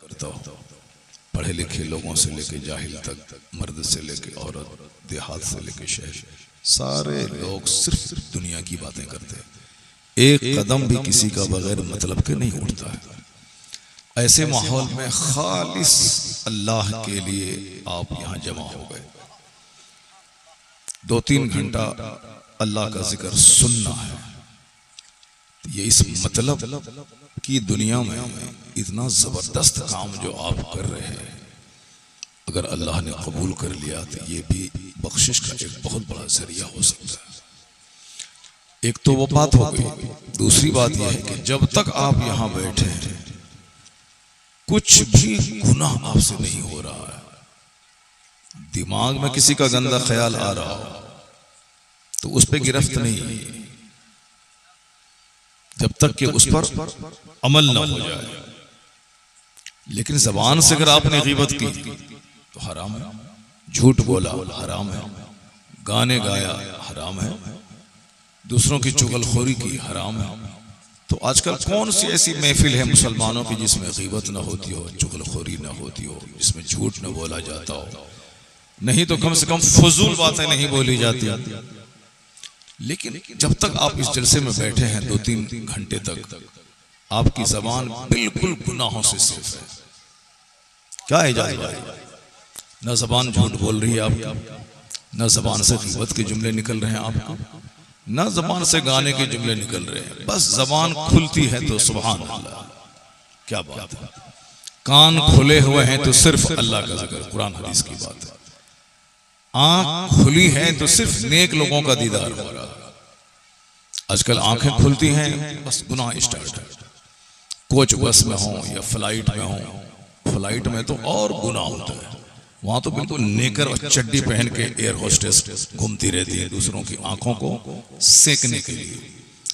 करता हो। पढ़े लिखे लोगों से लेके जाहिल तक, मर्द से लेके औरत, देहात से लेके शहर, सारे लोग सिर्फ दुनिया की बातें करते हैं। एक कदम भी किसी का बगैर मतलब के नहीं उठता है। ऐसे माहौल में खालिस अल्लाह के लिए आप यहाँ जमा हो गए। 2-3 घंटा अल्लाह का जिक्र सुनना है। ये इस मतलब कि दुनिया में इतना जबरदस्त काम जो आप कर रहे हैं, अगर अल्लाह ने कबूल कर लिया तो ये भी बख्शिश का एक बहुत बड़ा जरिया हो सकता है। एक तो वो बात हो गई। दूसरी बात यह है कि जब तक आप यहाँ बैठे हैं कुछ भी गुनाह आपसे नहीं हो रहा है। दिमाग में किसी का गंदा ख्याल आ रहा हो तो उस पर गिरफ्त नहीं है, जब तक कि उस पर अमल ना हो जाए। लेकिन जबान से अगर आपने गीबत की तो हराम है, झूठ बोला हराम है, गाने गाया हराम है, दूसरों की चुगलखोरी की हराम है। तो आजकल कौन सी ऐसी महफिल है मुसलमानों की जिसमें गीबत ना होती हो, चुगलखोरी ना होती हो, जिसमें झूठ ना बोला जाता हो, नहीं तो कम से कम फजूल बातें नहीं बोली जाती। लेकिन जब तक आप इस जलसे में बैठे हैं 2-3 घंटे तक, आपकी जबान बिल्कुल गुनाहों से सिर्फ है। क्या इजाजत है? न जबान झूठ बोल रही है आपकी, न जबान से गीबत के जुमले निकल रहे हैं आपको, न जबान से गाने के जुमले निकल रहे हैं। बस जबान खुलती है तो सुभान अल्लाह, क्या बात है। कान खुले हुए हैं तो सिर्फ अल्लाह का जिक्र, कुरान हदीस की बात है। आंख खुली है तो सिर्फ नेक लोगों का दीदार हो रहा है। आजकल आंखें खुलती हैं बस गुनाह स्टार्ट है। कोच बस में हो या फ्लाइट में हो, फ्लाइट में तो और गुनाह होता है। वहां तो बिल्कुल नेकर और चड्डी पहन के एयर होस्टेस घूमती रहती है दूसरों की आंखों को सेकने के लिए।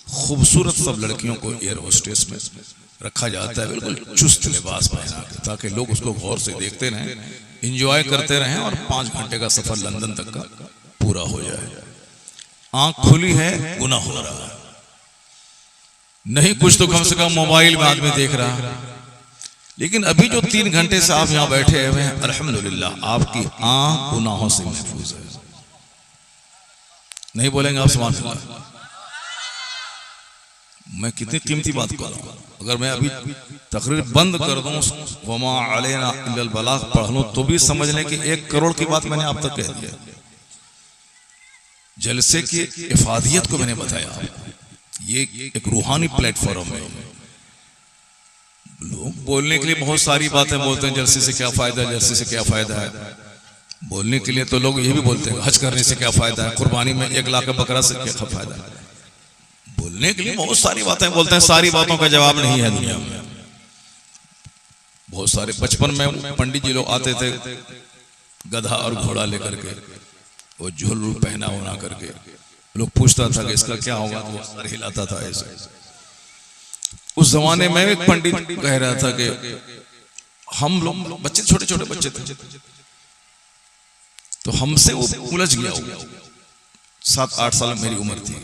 खूबसूरत सब लड़कियों को एयर होस्टेस में रखा जाता है, बिल्कुल चुस्त लिबास पहना के, ताकि लोग उसको गौर से देखते रहें, इंजॉय करते रहें और 5 घंटे का सफर लंदन तक का पूरा हो जाए। आंख खुली है, गुनाह हो रहा है। नहीं कुछ तो कम से कम मोबाइल में आदमी देख रहा है। लेकिन अभी जो 3 घंटे से आप यहाँ बैठे हुए हैं, अल्हम्दुलिल्लाह आपकी आंख गुनाहों से महफूज है। नहीं बोलेंगे आप सुभान अल्लाह? मैं कितनी कीमती बात कर रहा हूँ। अगर मैं अभी तकरीर बंद कर दूं, वमा अलैना इल्लल बलाग पढ़ लूं, तो भी समझ लें कि 1 करोड़ की बात मैंने आप तक कह दिया। जलसे की इफादियत को मैंने बताया। ये एक रूहानी प्लेटफॉर्म है। लोग बोलने के लिए बहुत सारी बातें बोलते हैं, जलसे से क्या फायदा है, जलसे से क्या फायदा है। बोलने के लिए तो लोग ये भी बोलते हैं हज करने से क्या फायदा है, कुर्बानी में 1 लाख बकरा से क्या फायदा है। बोलने के लिए बहुत सारी बातें बोलते हैं, सारी बातों का जवाब नहीं है दुनिया में। बहुत सारे बचपन में पंडित जी लोग आते थे गधा और घोड़ा लेकर के, वो झोल पहना होना करके, लोग पूछता था कि इसका क्या होगा, तो वो सर हिलाता था ऐसे। उस जमाने में एक पंडित कह रहा था कि हम लोग बच्चे, छोटे छोटे बच्चे थे, तो हमसे वो उलझ गया। 7-8 साल मेरी उम्र थी।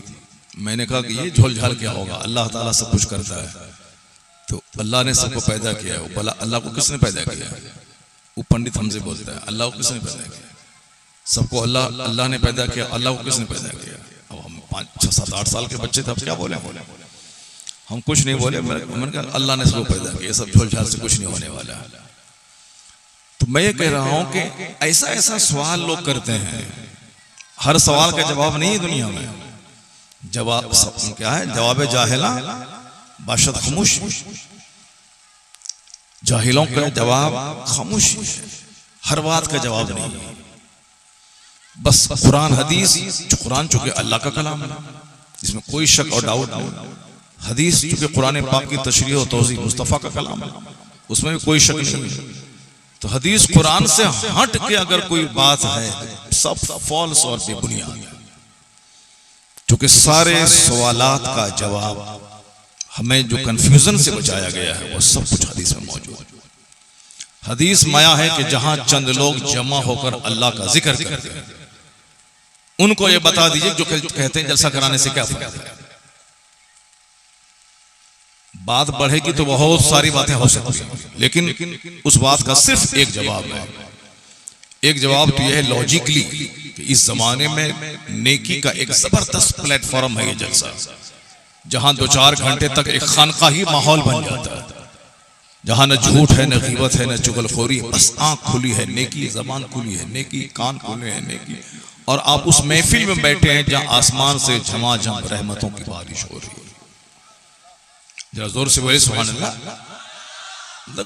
मैंने कहा कि ये झोल झाल क्या होगा, अल्लाह ताला सब कुछ करता है। तो अल्लाह ने सबको पैदा किया है। भला अल्लाह को किसने पैदा किया? वो पंडित हमसे बोलता है अल्लाह को किसने पैदा किया? सबको अल्लाह ने पैदा किया, अल्लाह को किसने पैदा किया? अब हम 5-6-7-8 साल के बच्चे थे, अब क्या बोले? हम कुछ नहीं बोले। मैंने कहा अल्लाह ने सबको पैदा किया, सब झोल झाल से कुछ नहीं होने वाला। तो मैं ये कह रहा हूं कि ऐसा ऐसा सवाल लोग करते हैं, हर सवाल का जवाब नहीं है दुनिया में। जवाब क्या है? जवाब जाहिला बाशत खामोश। जाहिलों का जवाब खामोशी है, हर बात का जवाब नहीं है। बस कुरान हदीस, जो कुरान चूंकि अल्लाह का कलाम है, इसमें कोई शक और डाउट नहीं। हदीस चूंकि कुरान पाक की तशरीह और तौज़ीह मुस्तफ़ा का कलाम है, उसमें भी कोई शक नहीं है। तो हदीस कुरान से हट के अगर कोई बात है, सब फॉल्स और बेबुनियाद है। क्योंकि सारे सवालात का जवाब हमें जो कंफ्यूजन से बचाया गया है वो सब कुछ हदीस में मौजूद है। हदीस माया है कि जहां चंद लोग जमा होकर अल्लाह का जिक्र करते हैं, उनको ये बता दीजिए जो कहते हैं जलसा कराने से क्या फायदा है। बात बढ़ेगी तो बहुत सारी बातें हो सकती हैं, लेकिन उस बात का सिर्फ एक जवाब है। एक जवाब तो यह है लॉजिकली कि इस जमाने में नेकी का एक जबरदस्त प्लेटफॉर्म है ये जलसा, जहां 2-4 घंटे तक एक खानकाही माहौल बन जाता है, जहां न झूठ है, न गीबत है, न चुगलखोरी, बस आंख खुली है नेकी, जबान खुली है नेकी, कान खुले हैं नेकी, और आप उस महफिल में बैठे हैं जहां आसमान से झमाझम रहमतों की बारिश हो रही है। जरा जोर से बोले सुभान अल्लाह।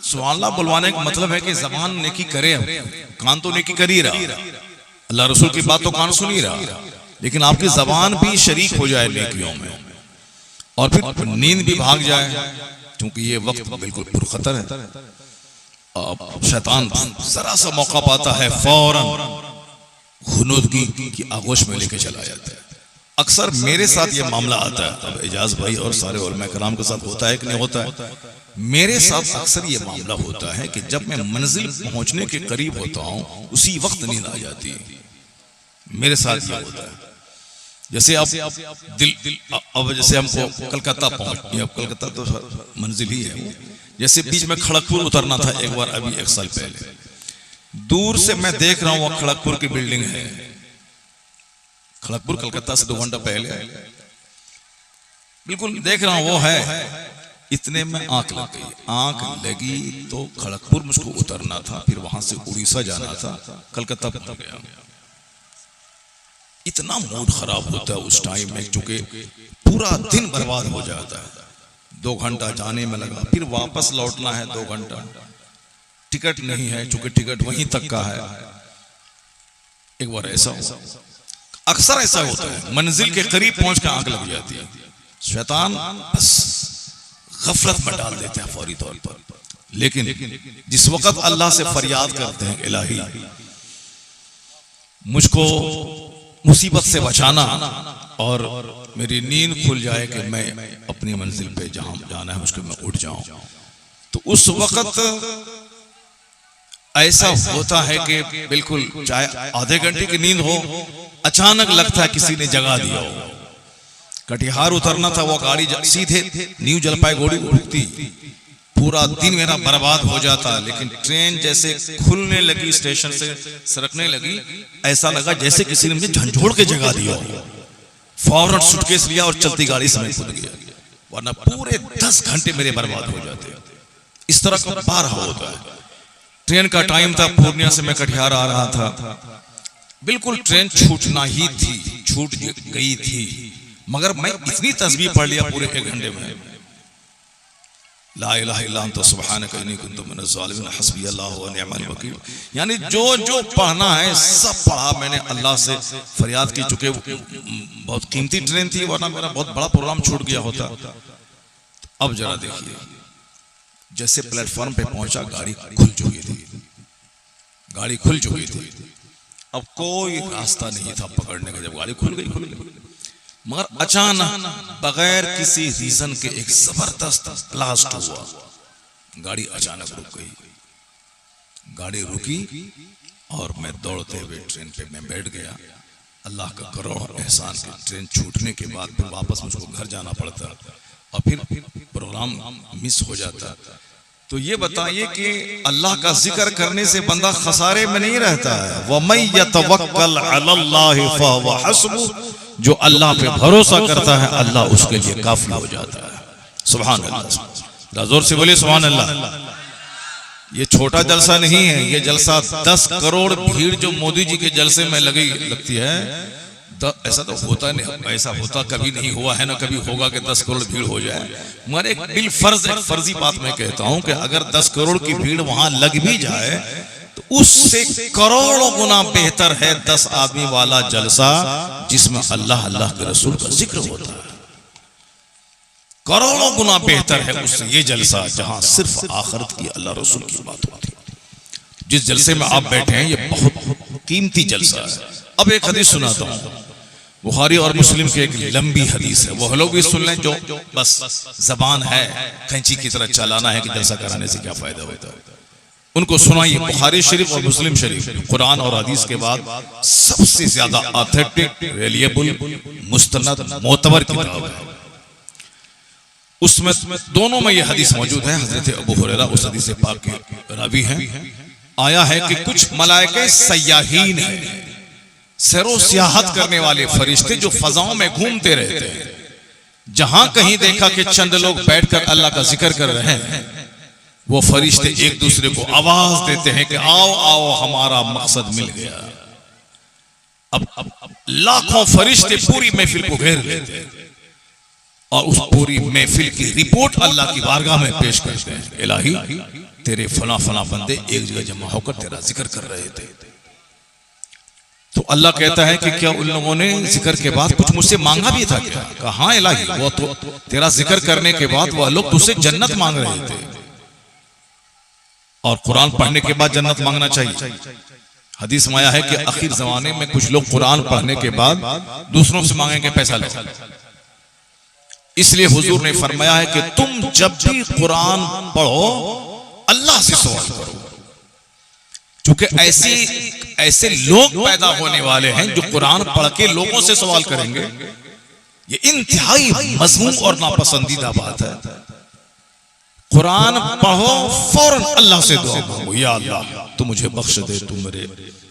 सुभान अल्लाह बुलवाने का मतलब है कि जबान नेकी करे, कान तो नेकी कर ही रहा, अल्लाह रसूल की बात तो कान सुन ही रहा, लेकिन आपकी जबान भी शरीक हो जाए नेकियों में, और फिर नींद भी भाग जाए, क्योंकि ये वक्त बिल्कुल पुरखतर है। शैतान जरा सा मौका पाता है फौरन खुनूदगी की आगोश में लेके चला जाता है। अक्सर मेरे साथ ये मामला आता है, अब एजाज भाई और सारे उलमा कराम के साथ होता है कि नहीं होता है, मेरे साथ अक्सर ये मामला होता है कि जब मैं मंजिल पहुंचने के करीब होता हूं उसी वक्त नींद आ जाती है। मेरे साथ ये होता है। जैसे अब जैसे हमको कलकत्ता पहुंच, अब कलकत्ता तो मंजिल ही है, जैसे बीच में खड़गपुर उतरना था एक बार, अभी 1 साल पहले, दूर से मैं देख रहा हूं वह खड़गपुर की बिल्डिंग है। खड़गपुर कलकत्ता से 2 घंटा पहले बिल्कुल देख रहा हूं वो है, इतने में आंख लग गई। आंख लगी तो खड़गपुर मुझको उतरना था, फिर वहां से उड़ीसा जाना था, कलकत्ता पहुंच गया। इतना मूड खराब होता है उस टाइम में, चूंकि पूरा दिन बर्बाद हो जाता है। 2 घंटा जाने में लगा, फिर वापस लौटना है 2 घंटा, टिकट नहीं है चूंकि टिकट वहीं तक का है। एक बार ऐसा हो, अक्सर ऐसा होता है, मंजिल के करीब पहुंच कर आंख लग जाती है। शैतान बस गफलत में डाल देते हैं फौरी तौर पर, लेकिन जिस वक्त अल्लाह से फरियाद करते हैं इलाही मुझको मुसीबत से बचाना और मेरी नींद खुल जाए कि मैं अपनी मंजिल पे जहां जाना है उसको मैं उठ जाऊं, तो उस वक्त ऐसा होता है कि बिल्कुल चाहे आधे घंटे की नींद हो, अचानक लगता है किसी ने जगा दिया हो। कटिहार उतरना था, वो गाड़ी सीधे न्यू जलपाईगुड़ी रुकती, पूरा दिन मेरा बर्बाद हो जाता, लेकिन ट्रेन जैसे खुलने लगी, स्टेशन से सरकने लगी, ऐसा लगा जैसे किसी ने मुझे झंझोड़ के जगा दिया हो। फौरन सूटकेस लिया और चलती गाड़ी समेत कूद गया, वरना पूरे 10 घंटे मेरे बर्बाद हो जाते। इस तरह का बार होता है। ट्रेन का टाइम था, पूर्णिया से मैं कटिहार आ रहा था, बिल्कुल ट्रेन छूटना ही थी, छूट गई थी, मगर मैं इतनी तस्बीह पढ़ लिया पूरे 1 घंटे में, ला इलाहा इल्ला अंता सुब्हानका इन्नी कुन्तु मिनज़ ज़ालिमीन हस्बी अल्लाहु व निअमल वकील। यानी जो जो पढ़ना है सब पढ़ा मैंने, अल्लाह से फरियाद की, चुके बहुत कीमती ट्रेन थी, वरना मेरा बहुत बड़ा प्रोग्राम छूट गया होता। अब जरा देखिए, जैसे प्लेटफॉर्म पे पहुंचा, गाड़ी खुल चुकी थी, गाड़ी खुल चुकी थी, अब कोई रास्ता नहीं था पकड़ने का। जब गाड़ी खुल गई, मगर अचानक बगैर किसी रीजन के एक जबरदस्त ब्लास्ट हुआ, गाड़ी अचानक रुक गई। गाड़ी रुकी और मैं दौड़ते हुए ट्रेन पे मैं बैठ गया। अल्लाह का करोड़ एहसान कि ट्रेन छूटने के बाद फिर वापस मुझको घर जाना पड़ता और फिर प्रोग्राम मिस हो जाता। तो ये बताइए कि अल्लाह का जिक्र करने से बंदा खसारे में नहीं रहता है। वमन यतवक्कल अलल्लाहि फहुव हस्बुह, जो अल्लाह पे भरोसा करता है अल्लाह उसके लिए काफी हो जाता है। सुभान अल्लाह, जोर से बोलिए सुभान अल्लाह। ये छोटा जलसा नहीं है, ये जलसा 10 करोड़ भीड़ जो मोदी जी के जलसे में लगती है, तो ऐसा तो होता नहीं, ऐसा होता कभी नहीं हुआ है ना कभी होगा कि 10 करोड़ भीड़ हो जाए। मगर एक बिल फर्जी बात मैं कहता हूं कि अगर 10 करोड़ की भीड़ वहां लग भी जाए तो उससे करोड़ों गुना बेहतर है 10 आदमी वाला जलसा जिसमें अल्लाह अल्लाह के रसूल का जिक्र होता है। करोड़ों गुना बेहतर है उससे ये जलसा जहां सिर्फ आखिरत की अल्लाह रसूल की बात होती है। जिस जलसे में आप बैठे हैं ये बहुत कीमती जलसा है। अब एक हदीस सुनाता हूं, बुखारी और मुस्लिम की एक लंबी हदीस है, वो लोग भी सुन लें जो बस जबान है कैंची की तरह चलाना है कि जलसा कराने से क्या फायदा होता है, उनको सुनाइए। बुखारी शरीफ और मुस्लिम शरीफ कुरान और हदीस के बाद सबसे ज्यादा ऑथेंटिक, रिलायबल, मुस्तनद, मोतबर किताब है। उसमें दोनों में ये हदीस मौजूद है। हजरत अबू हुरैरा उस हदीस पाक के रावी हैं। आया है कि कुछ मलाइके सयाहीन है, सैरो सियाहत करने वाले फरिश्ते जो फजाओं में घूमते रहते हैं। जहां कहीं देखा कि चंद लोग बैठकर अल्लाह का जिक्र कर रहे हैं, वो फरिश्ते एक दूसरे को आवाज देते हैं कि आओ आओ हमारा मकसद मिल गया। अब लाखों फरिश्ते पूरी महफिल को घेर लेते हैं और उस पूरी महफिल की रिपोर्ट अल्लाह की बारगाह में पेश करते हैं। इलाही, तेरे फला फला बंदे एक जगह जमा होकर तेरा जिक्र कर रहे थे। तो अल्लाह कहता है कि क्या उन लोगों ने जिक्र के बाद कुछ मुझसे मांगा भी था क्या? कहा हाँ इलाही, वो तो तेरा जिक्र करने के बाद वह लोग तुझसे जन्नत मांग रहे थे। और कुरान पढ़ने के बाद जन्नत मांगना चाहिए। हदीस में आया है कि आखिर जमाने में कुछ लोग कुरान पढ़ने के बाद दूसरों से मांगेंगे पैसा लो। इसलिए हुजूर ने फरमाया है कि तुम जब भी कुरान पढ़ो अल्लाह से सवाल करो, क्योंकि ऐसे लोग पैदा होने वाले हैं जो कुरान पढ़ के लोगों से सवाल करेंगे। ये इंतहाई मज़मूम और नापसंदीदा बात है। कुरान पढ़ो, फौरन अल्लाह से दुआ मांगो, या अल्लाह तू मुझे बख्श दे, तू मेरे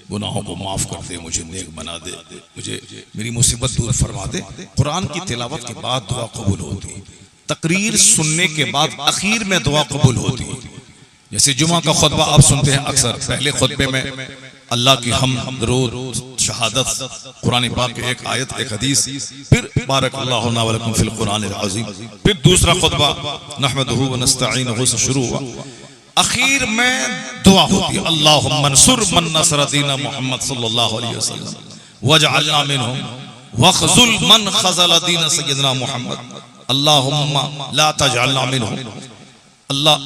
गुनाहों को माफ कर दे, मुझे नेक बना दे, मुझे मेरी मुसीबत दूर फरमा दे। कुरान की तिलावत के बाद दुआ कबूल होती, तकरीर सुनने के बाद आखिर में दुआ कबूल होती। जैसे जुमा का खुतबा आप सुनते हैं अक्सर, पहले खुतबे में अल्लाह की हम दरूद शहादत, कुरान पाक की एक आयत एक हदीस, फिर बारकल्लाहु लना व लकुम फिल कुरानिल अज़ीम, फिर दूसरा खुतबा नहमदुहु व नस्तईनुहु से शुरू हुआ। आखिर में दुआ होती है, अल्लाहुम्मा अंसुर मन नसर दीन मोहम्मद सल्लल्लाहु अलैहि वसल्लम वजअलना मिनहुम वखजुल मन खज़ल दीन सय्यदना मोहम्मद अल्लाहुम्मा ला तजअलना मिनहुम अल्लाह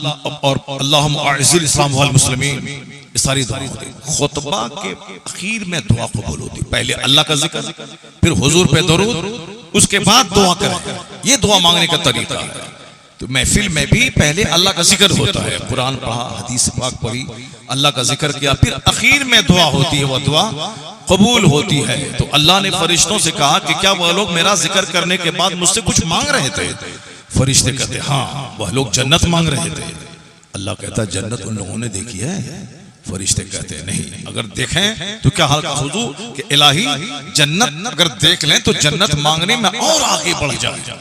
और अल्लाहुम्मा अअज़्ज़िल इस्लाम वल मुस्लिमीन। ये सारी दुआ होती है। खुतबा के आखिर में दुआ कबूल होती है। पहले अल्लाह का जिक्र, फिर हुजूर पे दरूद, उसके बाद दुआ करें। ये दुआ मांगने का तरीका है। तो महफिल में भी पहले अल्लाह का जिक्र होता है, कुरान पढ़ा, हदीस पाक पढ़ी, अल्लाह का जिक्र किया, फिर आखिर में दुआ होती है, वह दुआ कबूल होती है। तो अल्लाह ने फरिश्तों से कहा कि क्या वह लोग मेरा जिक्र करने के बाद मुझसे कुछ मांग रहे थे? फरिश्ते कहते हाँ, वह लोग जन्नत मांग रहे थे। अल्लाह कहता जन्नत उन लोगों ने देखी है? फरिश्ते कहते हैं नहीं, अगर देखें तो क्या हाल का हुजूर कि इलाही जन्नत अगर देख लें तो जन्नत मांगने में और आगे बढ़ जाए।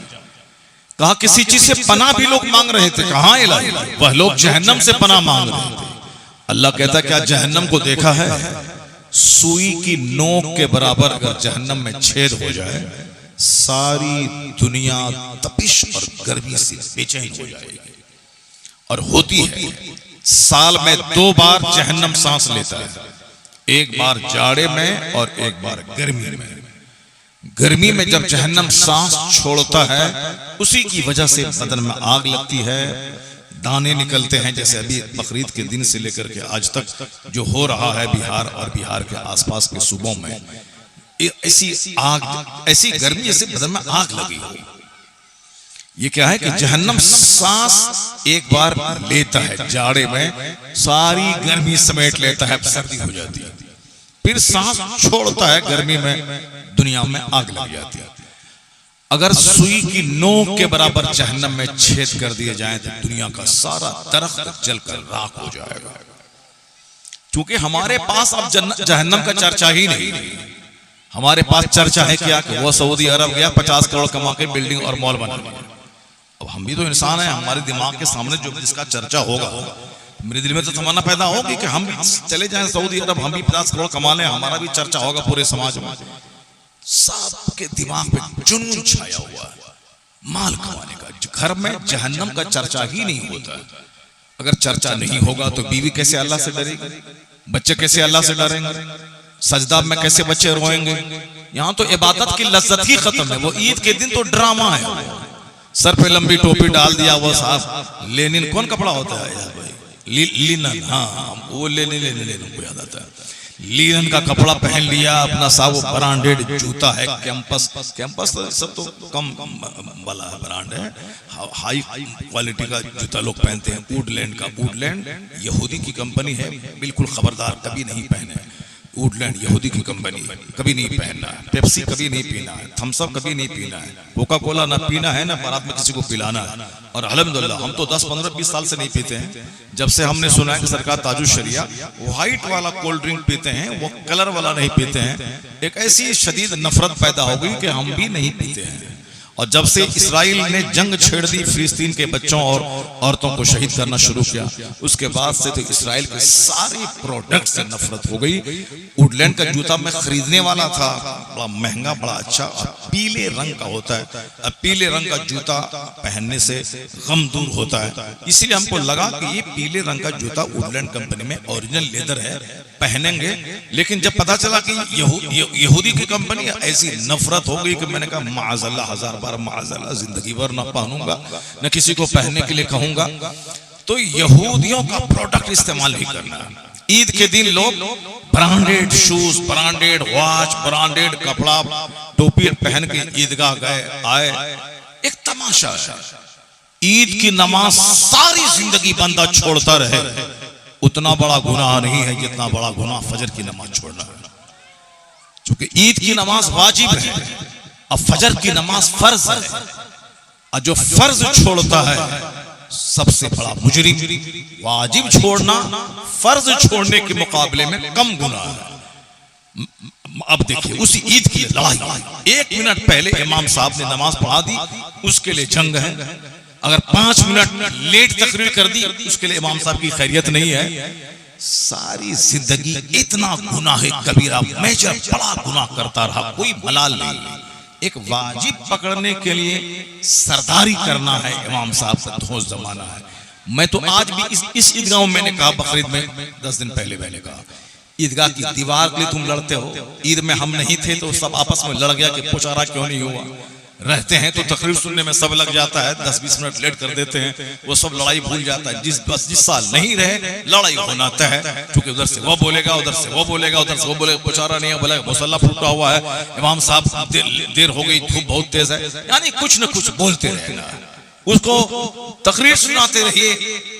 कहा किसी चीज से पनाह भी लोग मांग रहे थे। कहा इलाही, वह लोग जहन्नम से पनाह मांग रहे थे। अल्लाह कहता क्या जहन्नम को देखा है? सुई की नोक के बराबर अगर जहन्नम में छेद हो जाए, सारी दुनिया तपिश और गर्मी से बेचैन हो जाएगी। और होती है, साल में 2 बार जहन्नम सांस लेता है, एक बार जाड़े में और एक बार गर्मी में। गर्मी में जब जहन्नम सांस छोड़ता है, उसी की वजह से बदन में आग लगती है, दाने निकलते हैं। जैसे अभी बकरीद के दिन से लेकर के आज तक जो हो रहा है बिहार और बिहार के आसपास के सूबों में, ऐसी आग, ऐसी गर्मी जैसे बदन में आग लगी हो। ये क्या है कि जहन्नम सांस एक बार लेता है जाड़े में, सारी गर्मी समेट लेता है, सर्दी हो जाती है, फिर सांस छोड़ता है गर्मी में, दुनिया में आग लग जाती है। अगर सुई की नोक के बराबर जहन्नम में छेद कर दिए जाए तो दुनिया का सारा दरख्त जलकर राख हो जाएगा। क्योंकि हमारे पास अब जहन्नम का चर्चा ही नहीं, हमारे पास चर्चा है क्या कि वो सऊदी अरब गया 50 करोड़ कमा के बिल्डिंग और मॉल बना लिया। अब हम भी तो इंसान हैं, हमारे दिमाग के सामने जो जिसका चर्चा होगा, मेरे दिल में तो तमन्ना पैदा होगी कि हम भी चले जाएं सऊदी अरब, हम भी 50 करोड़ कमा लें, हमारा भी चर्चा होगा पूरे समाज में। सबके दिमाग पे जुनून छाया हुआ है माल कमाने का। घर में जहन्नम का चर्चा ही नहीं होता। अगर चर्चा नहीं होगा तो बीवी कैसे अल्लाह से डरेगी, बच्चे कैसे अल्लाह से डरेंगे, सजदा में कैसे बच्चे रोएंगे। यहाँ तो इबादत की लज्जत ही खत्म है। वो ईद के दिन तो ड्रामा है, सर पे लंबी टोपी डाल दिया वो साहब, लेनिन कौन कपड़ा होता है यार भाई, लिनन, हाँ वो लेनिन को याद आता है। लीलन का कपड़ा पहन लिया अपना, साहब ब्रांडेड जूता है, कैंपस सब तो कम वाला ब्रांड है, हाई क्वालिटी का जूता लोग पहनते हैं। वुडलैंड का, वुडलैंड यहूदी की कंपनी है, बिल्कुल खबरदार, कभी नहीं पहने। वुडलैंड यहूदी की कंपनी, कभी नहीं पहनना है, पेप्सी कभी नहीं पीना है, थम्स अप कभी नहीं पीना है, कोका कोला ना पीना है ना बारात में किसी को पिलाना है। और अल्हम्दुलिल्लाह हम तो 10, 15, 20 साल से नहीं पीते हैं। जब से हमने सुना है कि सरकार ताजुल शरिया व्हाइट वाला कोल्ड ड्रिंक पीते हैं, वो कलर वाला नहीं पीते हैं, एक ऐसी शदीद नफरत पैदा हो गई कि हम भी नहीं पीते हैं। और जब से इसराइल ने जंग छेड़ दी, फिलिस्तीन के बच्चों और औरतों को शहीद करना शुरू किया, उसके बाद से तो इसराइल के सारे प्रोडक्ट से नफरत हो गई। वुडलैंड का जूता मैं खरीदने वाला था, बड़ा महंगा, बड़ा अच्छा, पीले रंग का होता है। अब पीले रंग का जूता पहनने से गम दूर होता है, इसीलिए हमको लगा कि ये पीले रंग का जूता वुडलैंड कंपनी में ओरिजिनल लेदर है, पहनेंगे। लेकिन जब पता चला कि यहूदी की कंपनी, ऐसी नफरत हो गई कि मैंने कहा माअज़ल्लाह, 1000 बार माअज़ल्लाह, जिंदगी भर ना पहनूंगा, न किसी को पहनने के लिए कहूंगा। तो यहूदियों का प्रोडक्ट इस्तेमाल नहीं करना। ईद के दिन लोग branded shoes, branded watch, branded कपड़ा, टोपी पहन के ईदगाह गए आए, एक तमाशा है। ईद की नमाज सारी जिंदगी बंदा छोड़ता रहे, उतना बड़ा गुनाह नहीं है जितना बड़ा गुनाह फजर की नमाज छोड़ना है। क्योंकि ईद की नमाज वाजिब है, अब फजर की नमाज फर्ज है, और जो फर्ज छोड़ता है सबसे बड़ा मुजरिम। वाजिब छोड़ना फर्ज छोड़ने के मुकाबले में कम गुनाह है। अब देखिए उसी ईद की लड़ाई, 1 मिनट पहले इमाम साहब ने नमाज पढ़ा दी, उसके लिए जंग है। अगर 5 मिनट लेट तकरीर कर दी, उसके लिए इमाम साहब की खैरियत नहीं है। सारी जिंदगी इतना गुनाह कबीरा, मेजर बड़ा गुनाह करता रहा, कोई मलाल नहीं। एक वाजिब पकड़ने के लिए सरदारी करना है, इमाम साहब का ठोस जमाना है। मैं तो आज भी इस ईदगाह में, मैंने कहा बकरीद में 10 दिन पहले मैंने कहा, ईदगाह की दीवार के लिए तुम लड़ते हो, ईद में हम नहीं थे तो सब आपस में लड़ गया कि पुचारा क्यों नहीं हुआ। रहते हैं तो तकरीर सुनने में सब लग जाता है, 10-20 मिनट लेट कर देते हैं, वो सब लड़ाई भूल जाता है। जिस साल नहीं रहे लड़ाई होना तय है, क्योंकि उधर से वो बोलेगा, उधर से वो बोलेगा, उधर से वो बोलेगा, पुचारा नहीं है, बोलेगा मुसल्ला फूटा हुआ है, इमाम साहब देर हो गई, धूप बहुत तेज है, यानी कुछ न कुछ बोलते रहना। उसको तकरीर सुनाते रहिए,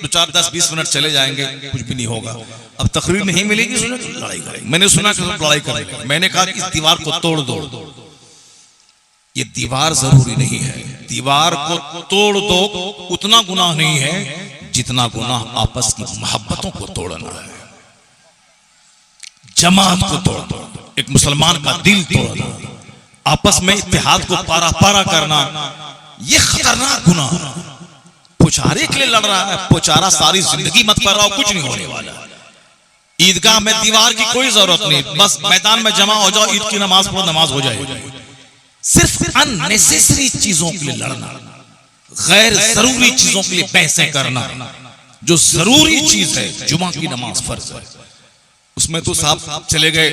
4, 10, 20 मिनट चले जाएंगे, कुछ भी नहीं होगा। अब तकरीर नहीं मिलेगी, सुने तो लड़ाई करेंगे। मैंने सुना कि लड़ाई करेंगे, मैंने कहा इस दीवार को तोड़ दो। ये दीवार जरूरी नहीं है, दीवार को तोड़ दो, उतना गुनाह नहीं है जितना गुनाह आपस की मोहब्बतों को तोड़ना है, जमात को तोड़ना, एक मुसलमान का दिल तोड़ना, आपस में इत्तेहाद को पारा पारा करना, ये खतरनाक गुनाह। पुचारे के लिए लड़ रहा है, पुचारा सारी जिंदगी मत कर रहा हो, कुछ नहीं होने वाला। ईदगाह में दीवार की कोई जरूरत नहीं, बस मैदान में जमा हो जाओ, ईद की नमाज पढ़ो, नमाज हो जाएगी। सिर्फ अननेसेसरी चीजों के लिए लड़ना, गैर जरूरी चीजों के लिए बहसें करना। जो जरूरी चीज है, जुमा की नमाज फर्ज है, उसमें तो साहब चले गए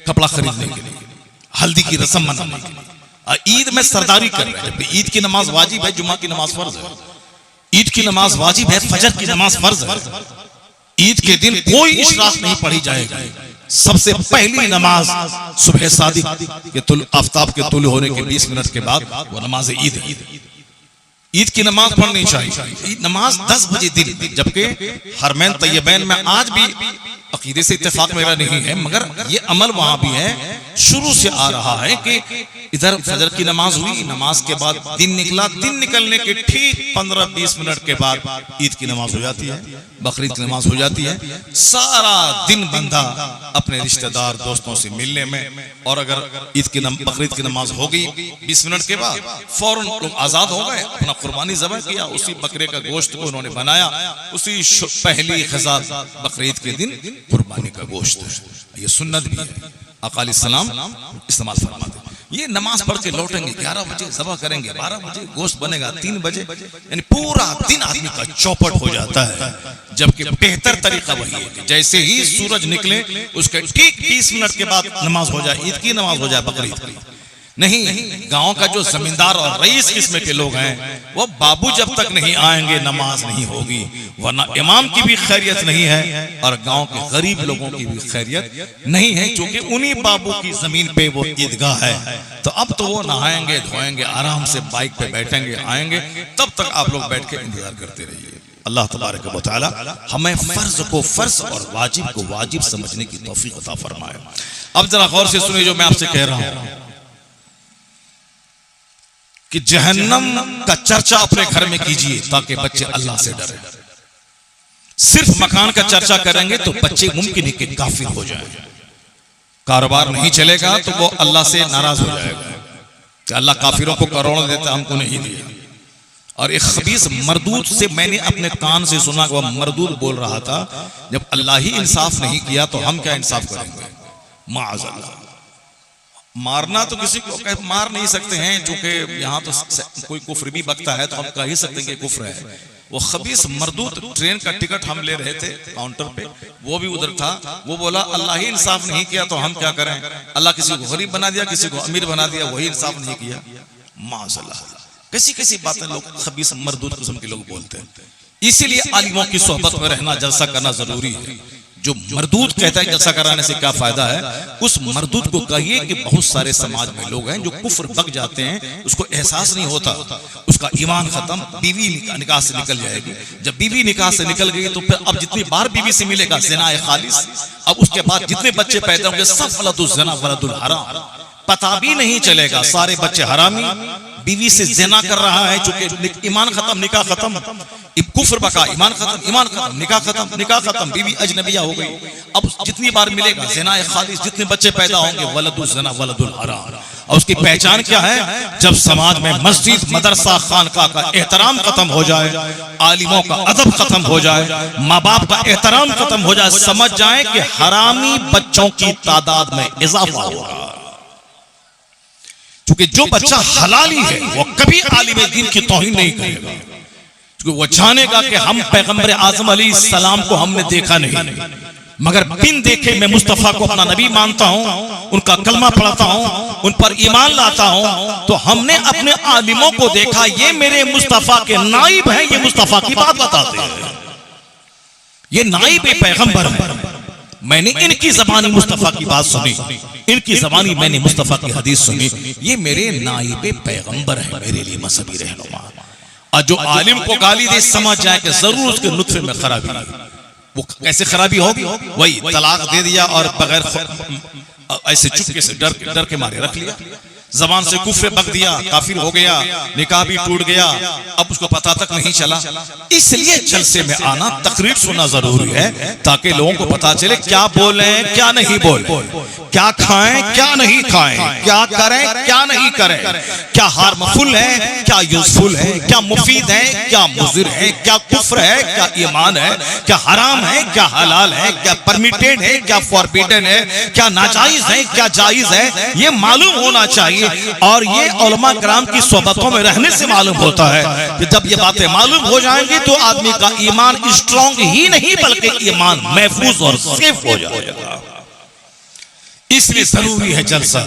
कपड़ा खरीदने के लिए, हल्दी की रस्म मनाने के लिए, ईद में सरदारी कर रहे हैं। ईद की नमाज वाजिब है, जुमा की नमाज फर्ज है। ईद की नमाज वाजिब है, फजर की नमाज फर्ज है। ईद के दिन कोई इशराक नहीं पढ़ी जाएगी। सबसे पहली नमाज सुबह सादिक के आफ्ताब के तुल होने के 20 मिनट के बाद वो नमाज ईद है। ईद की नमाज पढ़नी चाहिए। नमाज 10 बजे दिन, जबकि हरमैन तैयबैन में आज भी अकीदे से इत्तेफाक मेरा नहीं है, मगर ये अमल वहां भी है, शुरू से आ रहा है कि इधर फजर की नमाज हुई, नमाज के बाद दिन निकला, दिन निकलने के ठीक 15-20 मिनट के बाद ईद की नमाज हो जाती है, बकरीद की नमाज हो जाती है। सारा दिन बंदा अपने रिश्तेदार दोस्तों से मिलने में, और अगर ईद की बकरीद की नमाज हो गई 20 मिनट के बाद, फौरन लोग आजाद हो गए, अपना कुर्बानी ज़बह किया, उसी बकरे का गोश्त को उन्होंने बनाया, उसी पहली ख़ज़ा बकरीद के दिन कुर्बानी का गोश्त है। ये सुन्नत भी है, आका अलैहिस्सलाम इस्तेमाल फरमाते। ये नमाज पढ़ के लौटेंगे, 11 बजे ज़बह करेंगे, 12 बजे गोश्त बनेगा, 3 बजे, यानी पूरा दिन आदमी का चौपट हो जाता है। जबकि बेहतर तरीका वही है कि जैसे ही सूरज निकले उसके ठीक 20 मिनट के बाद नमाज हो जाए, ईद की नमाज हो जाए, बकरीद की नहीं। गांव का जो जमींदार और रईस किस्म के लोग हैं, वो बाबू जब तक नहीं आएंगे नमाज नहीं होगी, वरना इमाम की भी खैरियत नहीं है और गांव के गरीब लोगों की भी खैरियत नहीं है, क्योंकि उन्हीं बाबू की जमीन पे वो ईदगाह है। तो अब तो वो नहाएंगे धोएंगे, आराम से बाइक पे बैठेंगे, आएंगे, तब तक आप लोग बैठ के इंतजार करते रहिए। अल्लाह तबारक व तआला हमें फर्ज को फर्ज और वाजिब को वाजिब समझने की तौफीक अता फरमाए। अब जरा गौर से सुनिए जो मैं आपसे कह रहा हूं कि जहन्नम का चर्चा अपने घर में कीजिए ताकि बच्चे अल्लाह से डरे। सिर्फ मकान का चर्चा करेंगे तो बच्चे मुमकिन है कि काफिर हो जाएंगे। कारोबार नहीं चलेगा तो वो अल्लाह से नाराज हो जाएगा कि अल्लाह काफिरों को करोड़ों देता हमको नहीं दिया। और एक खबीस मरदूद से मैंने अपने कान से सुना कि वह मरदूद बोल रहा था जब अल्लाह ही इंसाफ नहीं किया तो हम क्या इंसाफ करेंगे। माअज़ल्लाह, मारना तो किसी को मार नहीं सकते हैं, चूंकि यहाँ तो कोई कुफ्र भी बकता है तो हम कह ही सकते हैं कि कुफ्र है। वो खबीस मरदूद ट्रेन का टिकट हम ले रहे थे काउंटर पे, वो भी उधर था, वो बोला अल्लाह ही इंसाफ नहीं किया तो हम क्या करें। अल्लाह किसी को गरीब बना दिया, किसी को अमीर बना दिया, वही इंसाफ नहीं किया। माअज़ल्लाह, कैसी कैसी बातें लोग खबीस मरदूद किस्म के लोग बोलते हैं। इसीलिए आलिमों की सोहबत में रहना, जलसा करना जरूरी है। जो मरदूद कहता है जलसा कराने से क्या फायदा है, उस मरदूद को कहिए कि बहुत सारे समाज में लोग हैं जो कुफ्र बक जाते हैं, उसको एहसास नहीं होता, उसका ईमान खत्म, बीवी निकाह से निकल जाएगी। जब बीवी निकाह से निकल गई तो फिर अब जितनी बार बीवी से मिलेगा ज़िना खालिस, अब उसके बाद जितने बच्चे पैदा होंगे सब वलदुल ज़िना वलदुल हराम, पता भी नहीं चलेगा, सारे बच्चे हरामी। बीवी से ज़िना कर रहा है, चूंकि ईमान खत्म निकाह खत्म, कुफ्र बका, ईमान खत्म निकाह खत्म, निकाह खत्म, बीवी अजनबिया हो गई। अब जितनी बार मिलेगा ज़िना खालिस, जितने बच्चे पैदा होंगे वलदुल ज़िना वलदुल हराम। और उसकी पहचान क्या है, जब समाज में मस्जिद मदरसा खानका का एहतराम खत्म हो जाए, आलिमों का अदब खत्म हो जाए, माँ बाप का एहतराम खत्म हो जाए, समझ जाए कि हरामी बच्चों की तादाद में इजाफा होगा। क्योंकि जो बच्चा हलाली है वो कभी आलिम दीन की तौहीन नहीं करेगा, क्योंकि वो जानेगा कि हम पैगंबर आज़म अलैहिस्सलाम को हमने देखा नहीं, मगर बिन देखे मैं मुस्तफ़ा को अपना नबी मानता हूं, उनका कलमा पढ़ता हूं, उन पर ईमान लाता हूं। तो हमने अपने आलिमों को देखा, ये मेरे मुस्तफ़ा के नाइब हैं, ये मुस्तफ़ा की बात बताते हैं, ये नाइब पैगंबर है। मैंने इनकी ज़बानी मुस्तफ़ा की बात सुनी, इनकी ज़बानी मैंने मुस्तफ़ा की हदीस सुनी, ये मेरे नाइब पैगंबर है, मेरे लिए मज़हबी रहनुमा। और जो आलिम को गाली दे समझ जाए कि जरूर उसके नुत्फे में खराबी है। वो कैसे खराबी होगी, वही तलाक दे दिया और बगैर ऐसे चुपके से डर के मारे रख लिया, जबान से कुफ्र बक दिया, काफिर हो गया, निकाह भी टूट गया, अब उसको पता तक नहीं चला। इसलिए जलसे में आना, तकरीर सुनना जरूरी है ताकि लोगों को पता चले क्या बोले क्या नहीं बोले, क्या खाएं क्या नहीं खाएं, क्या करें क्या नहीं करें, क्या हार्मफुल है क्या यूजफुल है, क्या मुफीद है क्या मुज़िर है, क्या कुफ्र है क्या ईमान है, क्या हराम है क्या हलाल है, क्या परमिटेड है क्या फॉरबिडन है, क्या नाजायज है क्या जायज है, ये मालूम होना चाहिए। और ये उलमा किराम की सोहबतों में रहने से मालूम होता है कि जब ये बातें मालूम हो जाएंगी तो आदमी का ईमान स्ट्रॉन्ग ही नहीं बल्कि ईमान महफूज और सेफ हो जाएगा। इसलिए जरूरी है जलसा,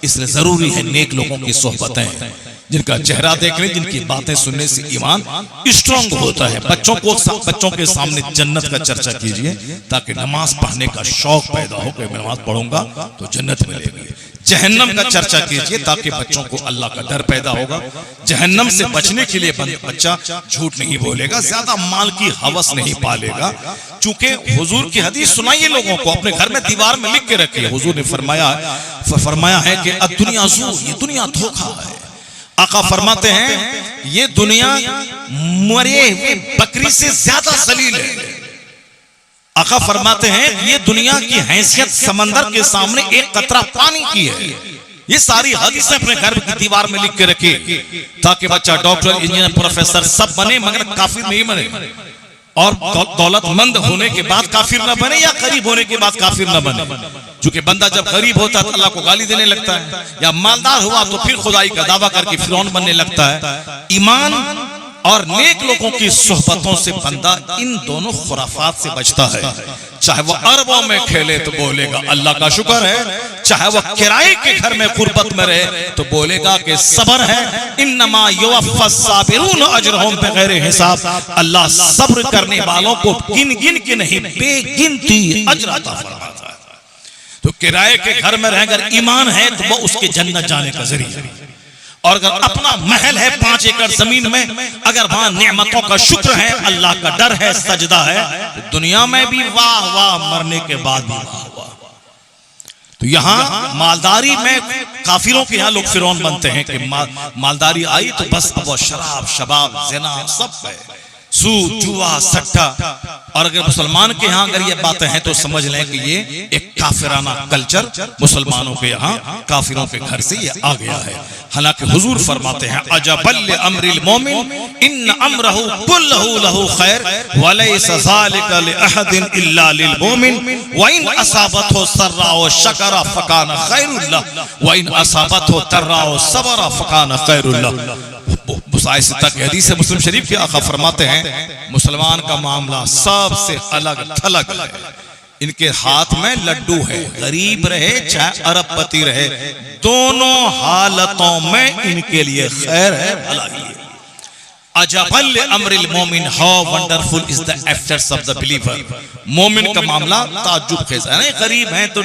इसलिए जरूरी है नेक लोगों की सोहबतें, जिनका चेहरा देखने, जिनकी बातें सुनने से ईमान स्ट्रॉन्ग होता है। बच्चों के सामने जन्नत का चर्चा कीजिए ताकि नमाज पढ़ने का शौक पैदा हो कि मैं नमाज पढ़ूंगा तो जन्नत मिलेगी। जहन्नम का चर्चा कीजिए ताकि बच्चों को अल्लाह का डर पैदा होगा। जहन्नम से बचने के लिए बच्चा झूठ नहीं बोलेगा, ज्यादा माल की हवस नहीं पालेगा। चूंकि हुजूर की हदीस सुनाइए लोगों को, अपने घर में दीवार में लिख के रखिए। हुजूर ने फरमाया है कि दुनिया ज़ूर, ये दुनिया धोखा है। आका फरमाते हैं ये दुनिया मरे हुए बकरी से ज्यादा जलील है। आका फरमाते हैं ये दुनिया की हैसियत समंदर के सामने एक कतरा पानी की है। ये सारी हदीसें अपने घर की दीवार में लिख के रखिए ताकि बच्चा डॉक्टर, इंजीनियर, प्रोफेसर सब बने मगर काफिर नहीं बने, और दौलतमंद होने के बाद काफिर न बने या गरीब होने के बाद काफिर न बने। क्योंकि बंदा जब गरीब होता है तो अल्लाह को गाली देने लगता है, या मालदार हुआ तो फिर खुदाई का दावा करके फिरौन बनने लगता है। ईमान और नेक लोगों की सोहबतों से बंदा इन दोनों खुराफात से बचता है। चाहे वो अरबों में खेले तो बोलेगा अल्लाह का शुक्र है, चाहे वो किराए के घर में गुर्बत में रहे तो बोलेगा कि सब्र है। इन्नमा युवफ़्फ़स साबिरून अजरहुम बिगैर हिसाब। अल्लाह सब्र करने वालों को गिन गिन के नहीं बेगिनती अजर अता फरमाता है। तो किराए के घर में रहकर ईमान है तो वो उसके जन्नत जाने का जरिया है। और अगर अपना महल है 5 एकड़ जमीन में, अगर वहां नेमतों का शुक्र है, अल्लाह का डर है, सजदा है, तो दुनिया में भी वाह वाह, मरने के बाद भी वाह वाह। तो यहाँ मालदारी में काफिरों के यहाँ लोग फिरौन बनते हैं कि मालदारी आई तो बस अब वो शराब शबाब ज़िना सब है, सूद जुआ सट्टा। और अगर मुसलमान के यहाँ अगर ये बातें हैं तो समझ लें कि ये एक काफिराना कल्चर मुसलमानों के यहाँ काफिरों के घर से ये आ गया है। हालांकि हुजूर फरमाते हैं अजबल अमरिल मोमिन इन अमरहु कुल्लहु लहु खैर व लैसा ज़ालिका लिअहदिन इल्ला लिल मोमिन व इन असाबतहु सर्रा व शकरा फकान खैरुल लह व इन असाबतहु तर्रा व सबरा फकान खैरुल लह। तक हदीस मुस्लिम शरीफ के आका फरमाते हैं मुसलमान का मामला सबसे अलग थलग है। इनके हाथ में लड्डू है, गरीब रहे चाहे अरबपति रहे, दोनों हालतों में इनके लिए खैर है, भलाई है। अजबल अमरिल मोमिन, how wonderful is the efforts of the believer. मोमिन का मामला ताज्जुब खेज है। गरीब हैं तो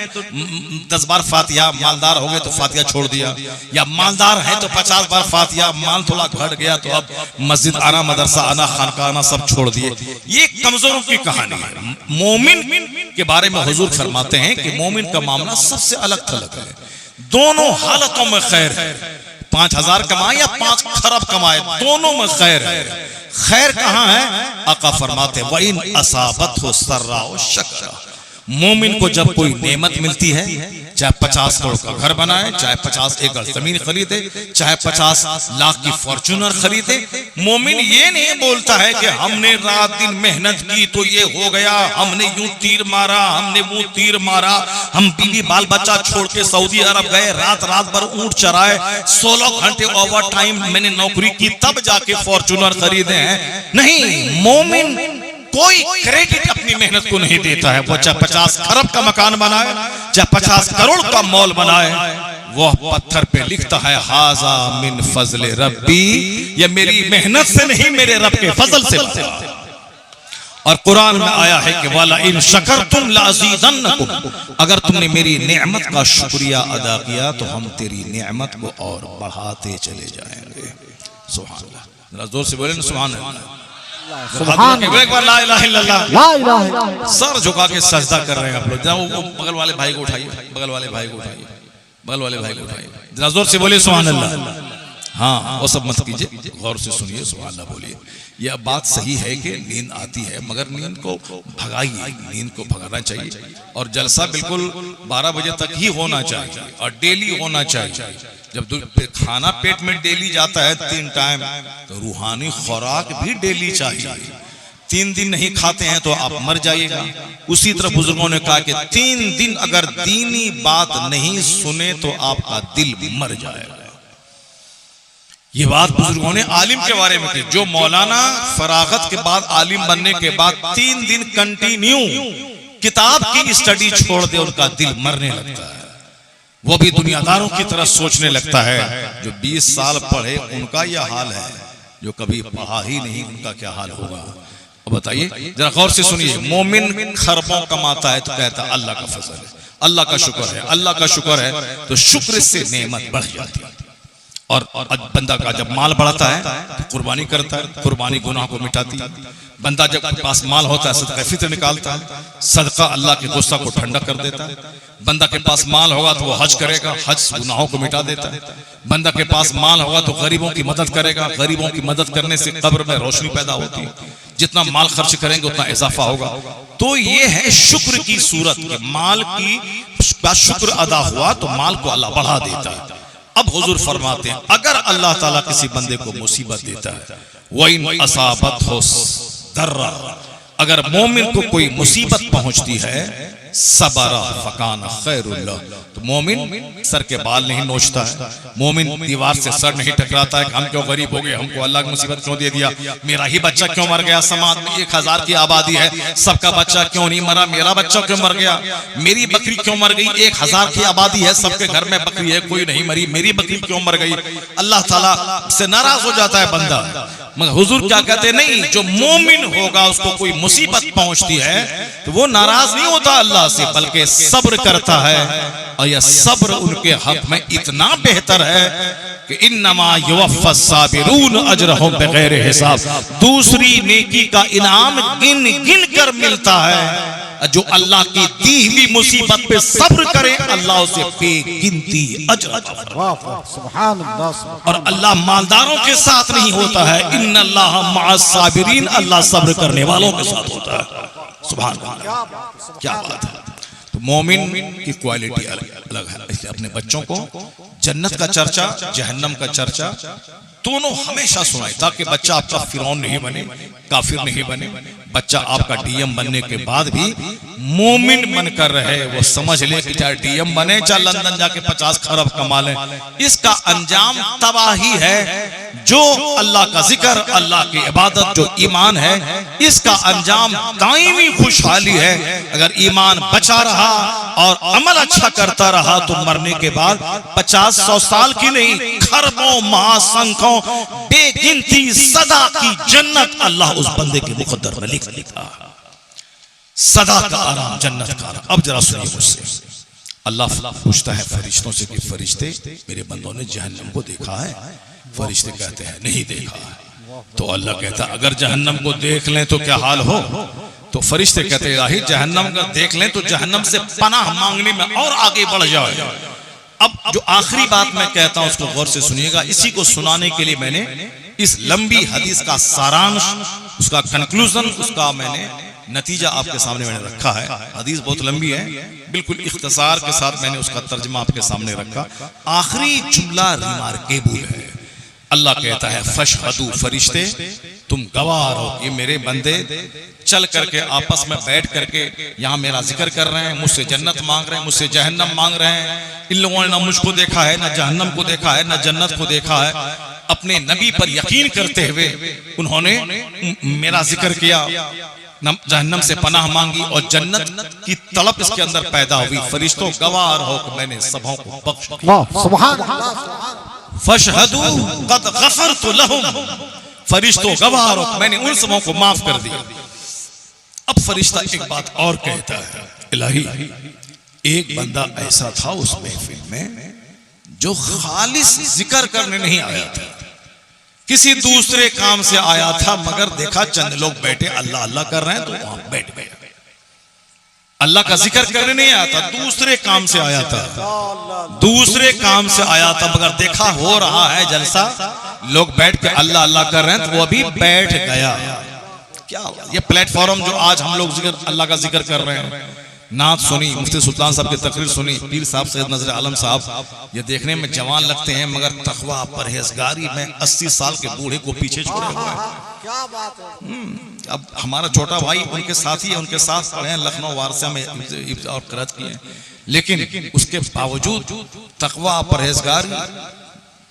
10 बार फातिहा, मालदार हो गए तो फातिहा छोड़ दिया, या मालदार है तो 50 बार फातिहा, माल थोड़ा घट गया तो अब मस्जिद आना, मदरसा आना, खानका आना सब छोड़ दिए। ये कमजोरों की कहानी है। मोमिन के बारे में हुजूर फरमाते हैं कि मोमिन का मामला सबसे अलग थलग है, दोनों हालतों में खैर है। 5000 कमाए या 5 खरब कमाए, दोनों में खैर है। खैर कहाँ है? आका फरमाते वइन असाबत हो सर्रा व शकरा। मोमिन को जब कोई नेमत मिलती है, चाहे 50 करोड़ का घर बनाए, चाहे 50 एकड़ जमीन खरीदे, चाहे 50 लाख की फॉर्च्यूनर खरीदे, मोमिन ये नहीं बोलता है कि हमने रात दिन मेहनत की तो ये हो गया, हमने यूं तीर मारा, हमने वो तीर मारा, हम बीवी बाल बच्चा छोड़ के सऊदी अरब गए, रात रात भर ऊंट चराए, 16 घंटे ओवर टाइम मैंने नौकरी की तब जाके फॉर्च्यूनर खरीदे हैं। नहीं, मोमिन कोई क्रेडिट अपनी मेहनत को नहीं देता है। वो चाहे 50 खरब का मकान बनाए, चाहे 50 करोड़ का मॉल बनाए, वो पत्थर पे लिखता है हाजा मिन फजल रब्बी, ये मेरी मेहनत से नहीं, मेरे रब के फजल से बचा। और कुरान में आया है कि वाला इन शकरतुम लाज़ीदन्नकुम, अगर तुमने मेरी नेमत का शुक्रिया अदा किया तो हम तेरी नेमत को और बढ़ाते चले जाएंगे। सुभान अल्लाह, जरा जोर से बोले ना सुभान अल्लाह। एक बार ला इलाहा इल्लल्लाह, सर झुका के सजदा कर रहे हैं आप लोग। वो बगल वाले भाई को उठाइए, बगल वाले भाई को उठाइए, बगल वाले भाई को उठाइए, जरा जोर से बोलिए सुभान अल्लाह। हाँ, वो सब मत कीजिए, गौर से सुनिए, सुभान अल्लाह बोलिए। यह बात सही है कि नींद आती है, मगर नींद को भगाइए, नींद को भगाना चाहिए। और जलसा बिल्कुल 12 बजे तक ही होना चाहिए और डेली होना चाहिए। जब खाना पेट में डेली जाता है 3 टाइम, तो रूहानी खुराक भी डेली चाहिए। 3 दिन नहीं खाते हैं तो आप मर जाइएगा। उसी तरह बुजुर्गों ने कहा कि 3 दिन अगर दीनी बात नहीं सुने तो आपका दिल मर जाएगा। ये बात बुजुर्गों ने आलिम के बारे में की, जो मौलाना फरागत के बाद आलिम बनने के बाद 3 दिन कंटिन्यू किताब की स्टडी छोड़ दे, उनका दिल मरने लगता है। वो भी दुनियादारों की तरह सोचने लगता है। जो 20 साल पढ़े उनका यह हाल है, जो कभी पढ़ा ही नहीं उनका क्या हाल होगा। अब बताइए, जरा गौर से सुनिए। मोमिन खरबों कमाता है तो कहता है अल्लाह का फजल है, अल्लाह का शुक्र है, अल्लाह का शुक्र है, तो शुक्र से नेमत बढ़ जाती है। और बंदा का जब माल बढ़ता है तो कुर्बानी करता है, कुर्बानी गुनाह को मिटाती है। बंदा जब पास माल होता है सदका फित्र निकालता है, सदका अल्लाह के गुस्सा को ठंडा कर देता है। बंदा के पास माल होगा तो वो हज करेगा, हज गुनाहों को मिटा देता है। बंदा के पास माल होगा तो गरीबों की मदद करेगा, गरीबों की मदद करने से कब्र में रोशनी पैदा होती है। जितना माल खर्च करेंगे उतना इजाफा होगा। तो ये है शुक्र की सूरत, माल की शुक्र अदा हुआ तो माल को अल्लाह बढ़ा देता है। अब हुजूर फरमाते हैं अगर अल्लाह ताला किसी बंदे को मुसीबत देता है, वइन असाबत हो दर्रा, अगर मोमिन को कोई मुसीबत पहुंचती है, सबरा फकान खैरुल्लाह, तो मोमिन सर के बाल नहीं नोचता है, मोमिन दीवार से सर नहीं टकराता है कि हम क्यों गरीब हो गए, हमको अल्लाह की मुसीबत क्यों दे दिया, मेरा ही बच्चा क्यों मर गया, समाज में 1000 की आबादी है, सबका बच्चा क्यों नहीं मरा, मेरा बच्चा क्यों मर गया, मेरी बकरी क्यों मर गई, 1000 की आबादी है, सबके घर में बकरी है, कोई नहीं मरी, मेरी बकरी क्यों मर गई। अल्लाह ताला से नाराज हो जाता है बंदा। मगर हुजूर क्या कहते, नहीं, जो मोमिन होगा उसको कोई मुसीबत पहुंचती है तो वो नाराज नहीं होता अल्लाह से, बल्कि सब्र करता है। और यह सब्र उनके हक में इतना बेहतर है कि इन्नमा युवफ़्फ़स साबिरून अजरहुम बिगैर हिसाब, दूसरी नेकी का इनाम गिन गिन कर मिलता है। जो अल्लाह की दी हुई मुसीबत पे सब्र करे अल्लाह उसे बेगिनती अजर, सुभान अल्लाह। और अल्लाह मालदारों के साथ नहीं होता है, इन्नल्लाह मअस साबिरीन, अल्लाह सब्र करने वालों के साथ होता है। सुभान अल्लाह, क्या बात है। तो मोमिन की क्वालिटी अलग है। इसलिए अपने बच्चों को जन्नत का चर्चा, जहन्नम का चर्चा दोनों हमेशा सुनाए, ताकि बच्चा आपका फिरौन नहीं बने, काफिर नहीं बने। बच्चा आपका डीएम बनने के बाद भी मोमिन बनकर रहे, वो समझ ले कि चाहे डीएम बने चाहे लंदन जाके 50 खरब कमा ले, इसका अंजाम तबाही है। जो अल्लाह का जिक्र, अल्लाह की इबादत, जो ईमान है, इसका अंजाम दायमी खुशहाली है। अगर ईमान बचा रहा और अमल अच्छा करता रहा तो मरने के बाद 50-100 साल की नहीं, खरबों महासंख्यों बेगिनती सदा की जन्नत अल्लाह उस बंदे के मुकद्दर में लिख देता। सदा का आराम, जन्नत का आराम। अब जरा सुनिए मुझसे, अल्लाह पूछता है फरिश्तों से कि फरिश्ते मेरे बंदों ने जहन्नम को देखा है? फरिश्ते कहते हैं नहीं देखा है। तो अल्लाह कहता है अगर जहन्नम को देख लें तो क्या हाल हो? तो फरिश्ते कहते हैं इलाही जहन्नम का देख लें तो जहन्नम से पनाह मांगने में और आगे बढ़ जाए। अब जो आखिरी बात मैं कहता हूं उसको गौर से सुनिएगा। इसी को सुनाने के लिए मैंने इस लंबी हदीस का सारांश, उसका कंक्लूजन, उसका मैंने नतीजा आपके सामने मैंने रखा है। हदीस बहुत लंबी है, बिल्कुल इख्तिसार के साथ मैंने उसका तर्जुमा आपके सामने रखा। आखिरी जुमला रिमार्केबल है। अल्लाह कहता है फशहदू, फरिश्ते तुम गवाह रहो कि मेरे बंदे चल करके आपस में बैठ करके यहाँ मेरा जिक्र कर रहे हैं, मुझसे जन्नत मांग रहे हैं, मुझसे जहन्नम मांग रहे हैं। इन लोगों ने ना मुझको देखा है, ना जहन्नम को देखा है, ना जन्नत को देखा है। अपने नबी पर यकीन करते हुए उन्होंने मेरा जिक्र किया, जहन्नम से पनाह मांगी और जन्नत की तड़प इसके अंदर पैदा हुई। फरिश्तों गवाह रहो कि मैंने सबों को बख्श दिया। सुभान अल्लाह। फशहदू क़द गफ़रतु लहुम, फरिश्तों गवाह रहो मैंने उन सबों को माफ कर दिया। अब फरिश्ता एक बात और कहता है, इलाही एक बंदा ऐसा था उस महफिल में जो खालिस जिक्र करने नहीं आया था, किसी दूसरे काम से आया था, मगर देखा चंद लोग बैठे अल्लाह अल्लाह कर रहे हैं तो वहां बैठ गया। अल्लाह का जिक्र करने नहीं आया था, दूसरे काम से आया था, दूसरे काम से आया था, मगर देखा हो रहा है जलसा, लोग बैठ के अल्लाह अल्लाह कर रहे हैं तो वो भी बैठ गया। क्या ये प्लेटफॉर्म जो आज हम लोग जिक्र अल्लाह का जिक्र कर रहे हैं, नात सुनी, मुफ्ती सुल्तान साहब की तकरीर सुनी, पीर साहब सैयद नजर आलम साहब, ये देखने में जवान लगते हैं मगर तकवा परहेजगारी में 80 साल के बूढ़े को पीछे छोड़े हुए हैं। क्या बात है। अब हमारा छोटा भाई उनके साथी है, उनके साथ पढ़े हैं, लखनऊ वारसा में और करत किए, लेकिन उसके बावजूद तकवा परहेजगारी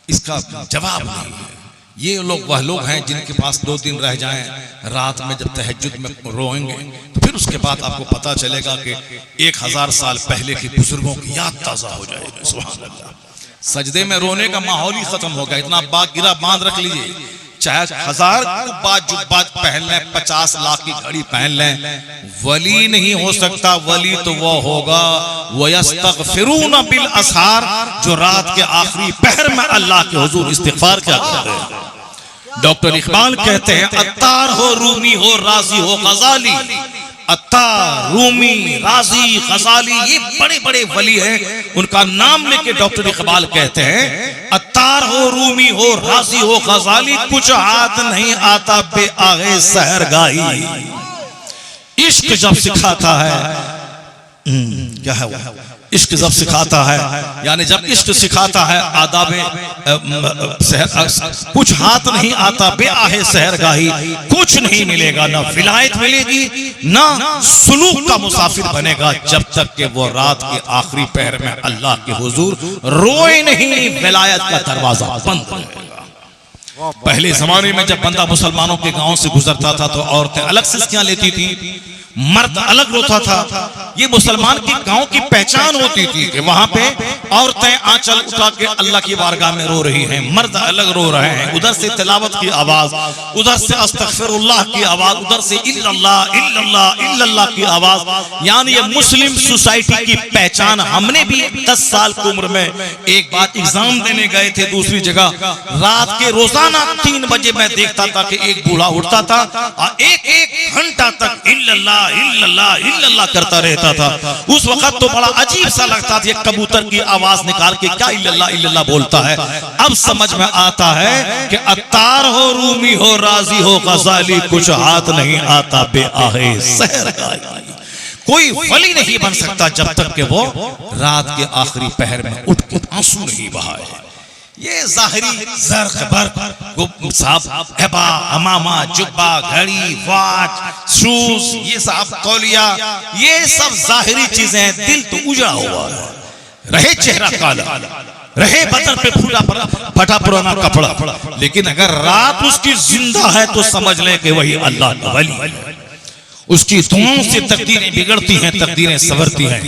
इसका जवाब नहीं है। ये लोग वह लोग हैं जिनके पास 2 दिन रह जाएं, रात में जब तहज्जुद में रोएंगे तो फिर उसके बाद आपको पता चलेगा कि 1000 साल पहले के बुजुर्गों की याद ताजा हो जाएगी। सुभान अल्लाह। सजदे में रोने का माहौल ही खत्म हो गया। इतना बागिरा बांध रख लीजिए, चाहे 1000 जुब्बा पहन लें, 50 लाख की घड़ी पहन लें, वली नहीं हो सकता। वली तो वो होगा वयस्तगफिरून बिल असहार, जो रात के आखिरी पहर में अल्लाह के हुजूर इस्तिगफार क्या करते हैं। डॉक्टर इकबाल कहते हैं अत्तार हो, रूमी हो, राजी हो, गजाली, अत्तार, रूमी, राजी, गजाली, ये बड़े बड़े वली हैं। उनका नाम लेके डॉक्टर इकबाल कहते हैं अत्तार हो, रूमी हो, राजी हो, गजाली, कुछ हाथ नहीं आता बे आगे सहरगाही। इश्क जब सिखाता है, क्या है वो, इश्क जब सिखाता है, यानी जब इश्क सिखाता है आदाब कुछ हाथ नहीं आता बे आहे सहरगाही, कुछ नहीं मिलेगा, ना विलायत मिलेगी ना सुलूक का मुसाफिर बनेगा, जब तक कि वो रात के आखिरी पहर में अल्लाह के हुजूर रोए नहीं, विलायत का दरवाजा बंद रहेगा। पहले जमाने में जब बंदा मुसलमानों के गांव से गुजरता था तो औरतें अलग सिस्कियां लेती थी, मर्द अलग रोता था। ये मुसलमान की गांव की पहचान होती थी कि वहां पे औरतें आंचल उठा के अल्लाह की बारगाह में रो रही हैं, मर्द अलग रो रहे हैं। उधर से तिलावत की आवाज, उधर से अस्तगफिरुल्लाह की आवाज, उधर से इल्लल्लाह इल्लल्लाह इल्लल्लाह की आवाज। यानी ये मुस्लिम सोसाइटी की पहचान। हमने भी 10 साल की उम्र में एक बार एग्जाम देने गए थे दूसरी जगह, रात के रोजाना 3 बजे मैं देखता था कि एक बूढ़ा उठता था और एक घंटा तक इल्लल्लाह इल्लल्लाह इल्लल्लाह करता रहता था। उस वक्त तो बड़ा अजीब सा लगता था, कबूतर की आवाज निकाल के क्या इल्लल्लाह इल्लल्लाह बोलता है। अब समझ में आता है कि अत्तार हो, रूमी हो, राजी हो, गजाली, कुछ हाथ नहीं आता बेआहे सहर गाई। कोई वली नहीं बन सकता जब तक कि वो रात के आखिरी पहर में उठ के आंसू नहीं बहाए। ये जाहिरी ज़र्क बर्क साहब एबा अमामा जुब्बा घड़ी वाच शूज ये सब तौलिया ये सब जाहिरी चीजें हैं। दिल तो उजड़ा हुआ है, रहे चेहरा काला, रहे बदन पे फूला फटा पुराना कपड़ा, लेकिन अगर रात उसकी जिंदा है तो समझ लें कि वही अल्लाह का वली है। उसकी दुआओं से तकदीरें बिगड़ती हैं, तकदीरें संवरती हैं।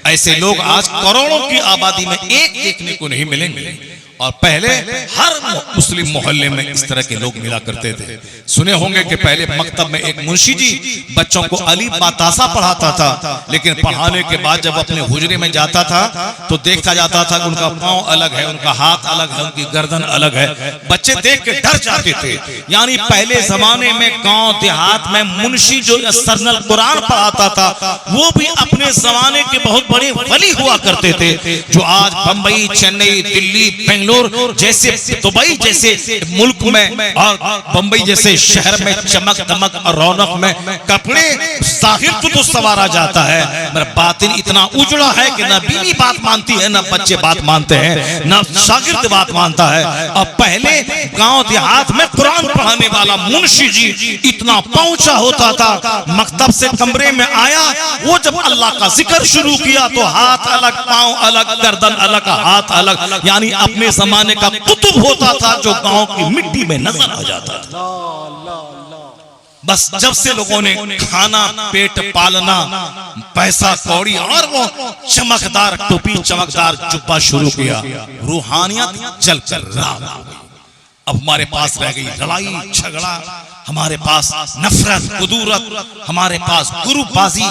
ऐसे लोग आज करोड़ों की आबादी में एक देखने को नहीं मिलेंगे। और पहले हर मुस्लिम मोहल्ले में इस तरह के लोग मिला करते थे। सुने होंगे कि पहले मकतब में एक मुंशी जी बच्चों को अलीफ बतासा पढ़ाता था, लेकिन पढ़ाने के बाद जब अपने हुजरे में जाता था तो देखा जाता था कि उनका पांव अलग है, उनका हाथ अलग है, उनकी गर्दन अलग है। बच्चे देख के डर जाते थे। यानी पहले जमाने में गांव देहात में मुंशी जो सरनल कुरान पढ़ाता था वो भी अपने जमाने के बहुत बड़े वली हुआ करते थे, जो आज बंबई, चेन्नई, दिल्ली, बेंगलुरु जैसे, दुबई जैसे मुल्क में और बंबई जैसे शहर में चमक दमक और रौनक में कपड़े जाहिर तो सवारा जाता है, मगर बातिन इतना उजड़ा है कि ना बीवी बात मानती है, ना बच्चे बात मानते हैं, ना शागिर्द बात मानता है। और पहले गांव देहात में कुरान पढ़ाने वाला मुंशी जी इतना पहुंचा होता था, मकतब से कमरे में आया, वो जब अल्लाह का जिक्र शुरू किया तो हाथ अलग, पांव अलग, गर्दन अलग, हाथ अलग, यानी अपने जमाने का कुतुब होता था जो गांव की मिट्टी में नजर आ जाता था। बस जब से लोगों ने खाना, पेट पालना, पैसा कौड़ी और वो चमकदार टोपी, चमकदार जुब्बा शुरू किया, रूहानियत जलकर राख हो गई। अब हमारे पास रह गई लड़ाई झगड़ा, हमारे पास नफरत, कुदूरत, हमारे पास गुरुबाजी।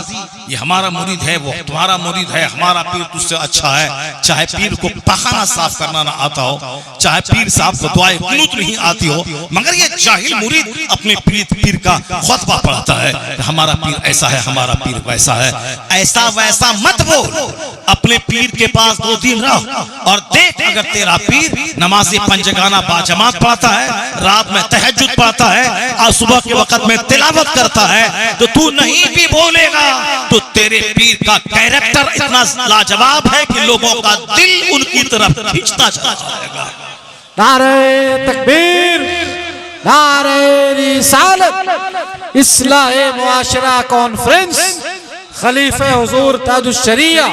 ये हमारा मुरीद है, वो तुम्हारा मुरीद है, हमारा पीर तुझसे अच्छा है। चाहे पीर को पखाना साफ करना ना आता हो, चाहे पीर साहब को दुआए कुनूत नहीं आती हो, मगर ये जाहिल मुरीद अपने पीर का खुतबा पढ़ता है, हमारा पीर ऐसा है, हमारा पीर वैसा है। ऐसा वैसा मत बोल, अपने पीर के पास 2 दिन रह और देख, अगर तेरा पीर नमाज़े पंजगाना बाजमात पढ़ता है, रात में तहज्जुद पढ़ता है और सुबह के वक्त में तिलावत करता है, तो तू नहीं भी बोलेगा तो तेरे पीर का कैरेक्टर इतना लाजवाब है कि लोगों का दिल उनकी तरफ खींचता चला जाएगा। नारे तकबीर, नारे रिसालत, इस्लाह मुआशरा कॉन्फ्रेंस, खलीफे हुजूर ताजुश शरिया।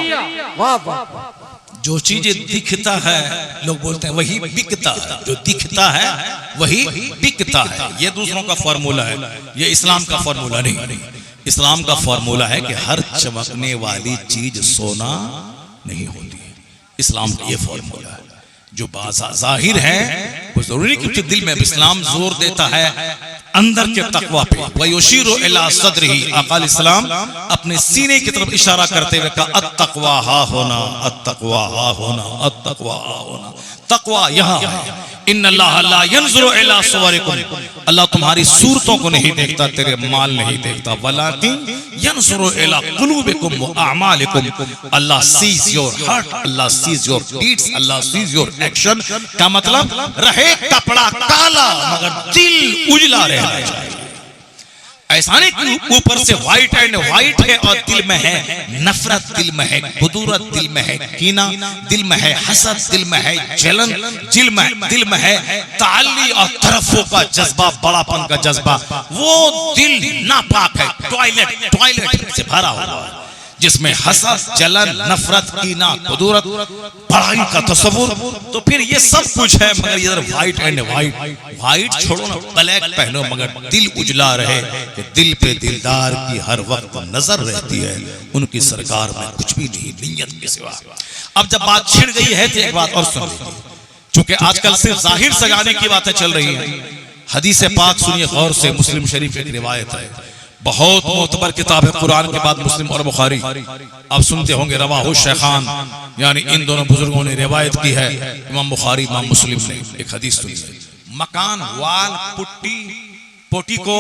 वाह वाह। जो चीजें दिखता है लोग बोलते हैं वही बिकता है, जो दिखता है वही बिकता है। ये दूसरों का फॉर्मूला है, ये इस्लाम का फॉर्मूला नहीं। इस्लाम का फॉर्मूला है कि हर चमकने वाली चीज सोना नहीं होती है। इस्लाम का ये फॉर्मूला है। जो जाहिर है वो जरूरी, क्योंकि दिल में इस्लाम जोर देता है अंदर के तकवा पे। वयुशीरु इला सदरिही, आका इस्लाम अपने सीने की तरफ इशारा करते हुए कहा अत्तक़वा हा होना, अत्तक़वा हा होना, अत्तक़वा हा होना। तकवा यहाँ है। इन्नल्लाह ला यंज़ुरु इला सुवरिकुम, अल्लाह तुम्हारी सूरतों को नहीं देखता, तेरे माल नहीं देखता, वलाकिन यंज़ुरु इला कुलूबिकुम व अअमालिकुम, Allah sees your heart, Allah sees your deeds, Allah sees your action. का मतलब रहे कपड़ा काला मगर दिल उजला रहना चाहिए। ऐसा नहीं कि ऊपर से व्हाइट एंड व्हाइट है और दिल में है नफरत, दिल में है कुदूरत, दिल में है कीना, दिल में है हसद, दिल में है जलन, दिल में है ताल्ली और तरफों का जज्बा, बड़ापन का जज्बा। वो दिल नापाक है, टॉयलेट से भरा हुआ है। जिसमें हसद, जलन, नफरत, कीना, कुदूरत, बड़ाई का तसव्वुर, तो फिर ये सब कुछ है। मगर इधर व्हाइट एंड व्हाइट छोड़ो ना, ब्लैक पहनो, मगर दिल उजला रहे कि दिल पे दिलदार की हर वक्त नजर रहती है, उनकी सरकार में कुछ भी नहीं, नियत के सिवा। अब जब बात छिड़ गई है तो एक बात और सुन लीजिए, क्योंकि आजकल सिर्फ जाहिर सगाने की बातें चल रही हैं। हदीस पाक सुनिए गौर से, मुस्लिम शरीफ एक रिवायत है, बहुत मोतबर किताब है कुरान के बाद मुस्लिम और बुखारी। आप सुनते होंगे रवाहु शेखान, यानी इन दोनों बुजुर्गों ने रिवायत की है, इमाम बुखारी इमाम मुस्लिम ने। एक हदीस सुनिए, मकान, वाल, पुट्टी, पोटी को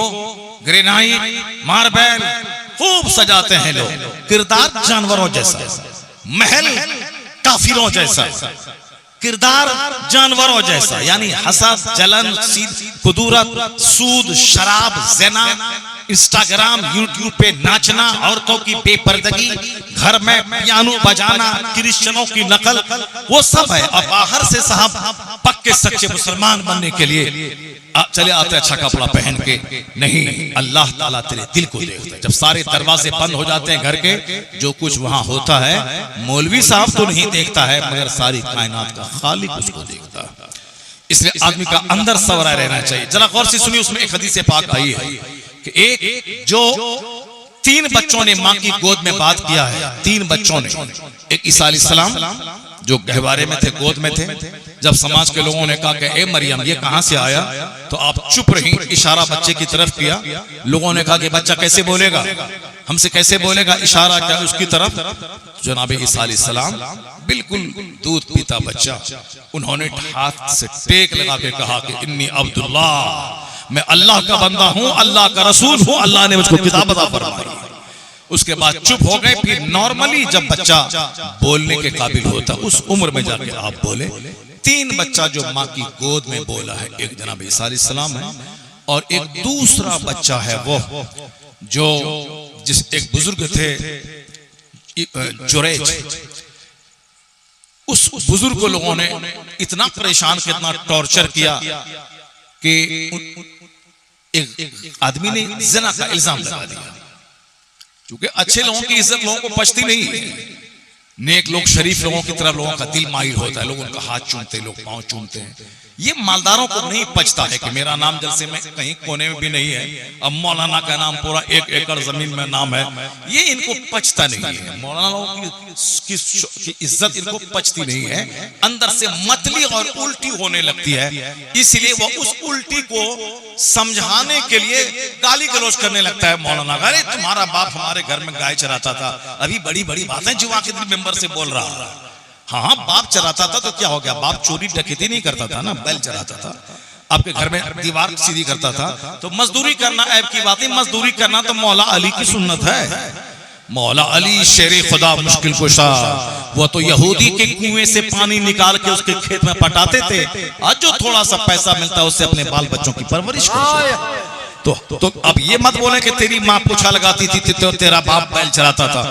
ग्रेनाइट, मार्बल खूब सजाते हैं लोग, किरदार जानवरों जैसा, महल काफिरों जैसा, किरदार जानवरों जैसा, यानी हसद, जलन, कुदूरत, सूद, शराब, ज़िना, इंस्टाग्राम, यूट्यूब पे नाचना, औरतों की बेपर्दगी, घर में पियानो बजाना, क्रिश्चियनों की नकल, वो सब है। और बाहर से साहब पक्के सच्चे मुसलमान बनने के लिए चले आते अच्छा कपड़ा पहन के, नहीं, अल्लाह ताला तेरे दिल को देखता है। जब सारे दरवाजे बंद हो जाते हैं घर के, जो कुछ वहां होता है मौलवी साहब तो नहीं देखता है, मगर सारी कायनात का खालिक उसको देखता है। इसलिए आदमी का अंदर सवरा रहना चाहिए। जरा गौर से सुनिए, उसमें एक हदीस पाक आई है कि एक जो 3 बच्चों ने मां की गोद में बात किया है, 3 बच्चों ने, एक ईसा अलैहिस्सलाम जो गहवारे में थे, गोद में थे, जब समाज के लोगों ने कहा कि ए मरियम ये कहां से आया, तो आप चुप रही, इशारा बच्चे की तरफ किया। लोगों ने कहा कि बच्चा कैसे बोलेगा, हमसे कैसे बोलेगा, इशारा क्या उसकी तरफ। जनाब ईसा अलैहिस्सलाम बिल्कुल दूध पीता बच्चा, उन्होंने हाथ से टेक लगा के कहा कि इन्नी अब्दुल्लाह, मैं अल्लाह का बंदा हूं, अल्लाह का रसूल हूं, अल्लाह ने मुझको किताब अता फरमाई। उसके बाद चुप हो गए। फिर नॉर्मली जब बच्चा बोलने के काबिल होता, उस उम्र में जाके आप बोले। 3 बच्चा जो माँ की गोद में बोला है, एक जनाब ईसा अलैहिस्सलाम है, और एक दूसरा बच्चा है वो जो जिस एक बुजुर्ग थे जुरैज, उस बुजुर्ग को लोगों ने इतना परेशान किया, इतना टॉर्चर किया कि एक आदमी ने ज़िना का इल्जाम लगा दिया। क्योंकि अच्छे लोगों की इज्जत लोगों को पचती नहीं है, नेक लोग, शरीफ लोगों की तरफ लोगों का दिल माइल होता है, लोग उनका हाथ चूमते, लोग पांव चूमते हैं। ये मालदारों को नहीं पचता है कि मेरा नाम जलसे में कहीं कोने में भी नहीं है, अब मौलाना का नाम पूरा 1 एकड़ जमीन में नाम है, ये इनको पचता नहीं है। मौलाना की इज्जत इनको पचती नहीं है, अंदर से मतली और उल्टी होने लगती है। इसलिए वो उस उल्टी को समझाने के लिए गाली गलौज करने लगता है मौलाना, अरे तुम्हारा बाप हमारे घर में गाय चराता था, अभी बड़ी बड़ी बातें जुमा के दिन मेंबर से बोल रहा। हाँ, बाप चराता था तो क्या हो गया, बाप चोरी डकैती नहीं करता था ना, बैल चराता था, आपके घर में दीवार सीधी करता था। तो मजदूरी करना ऐब की बात है, मजदूरी करना तो मौला अली की सुन्नत है। मौला अली शेरे खुदा मुश्किल कुशा, वो तो यहूदी के कुएं से पानी निकाल के उसके खेत में पटाते थे, आज जो थोड़ा सा पैसा मिलता है उससे अपने बाल बच्चों की परवरिश करते। तो अब ये मत बोले कि तेरी माँ पोछा लगाती थी तो तेरा बाप बैल चराता था।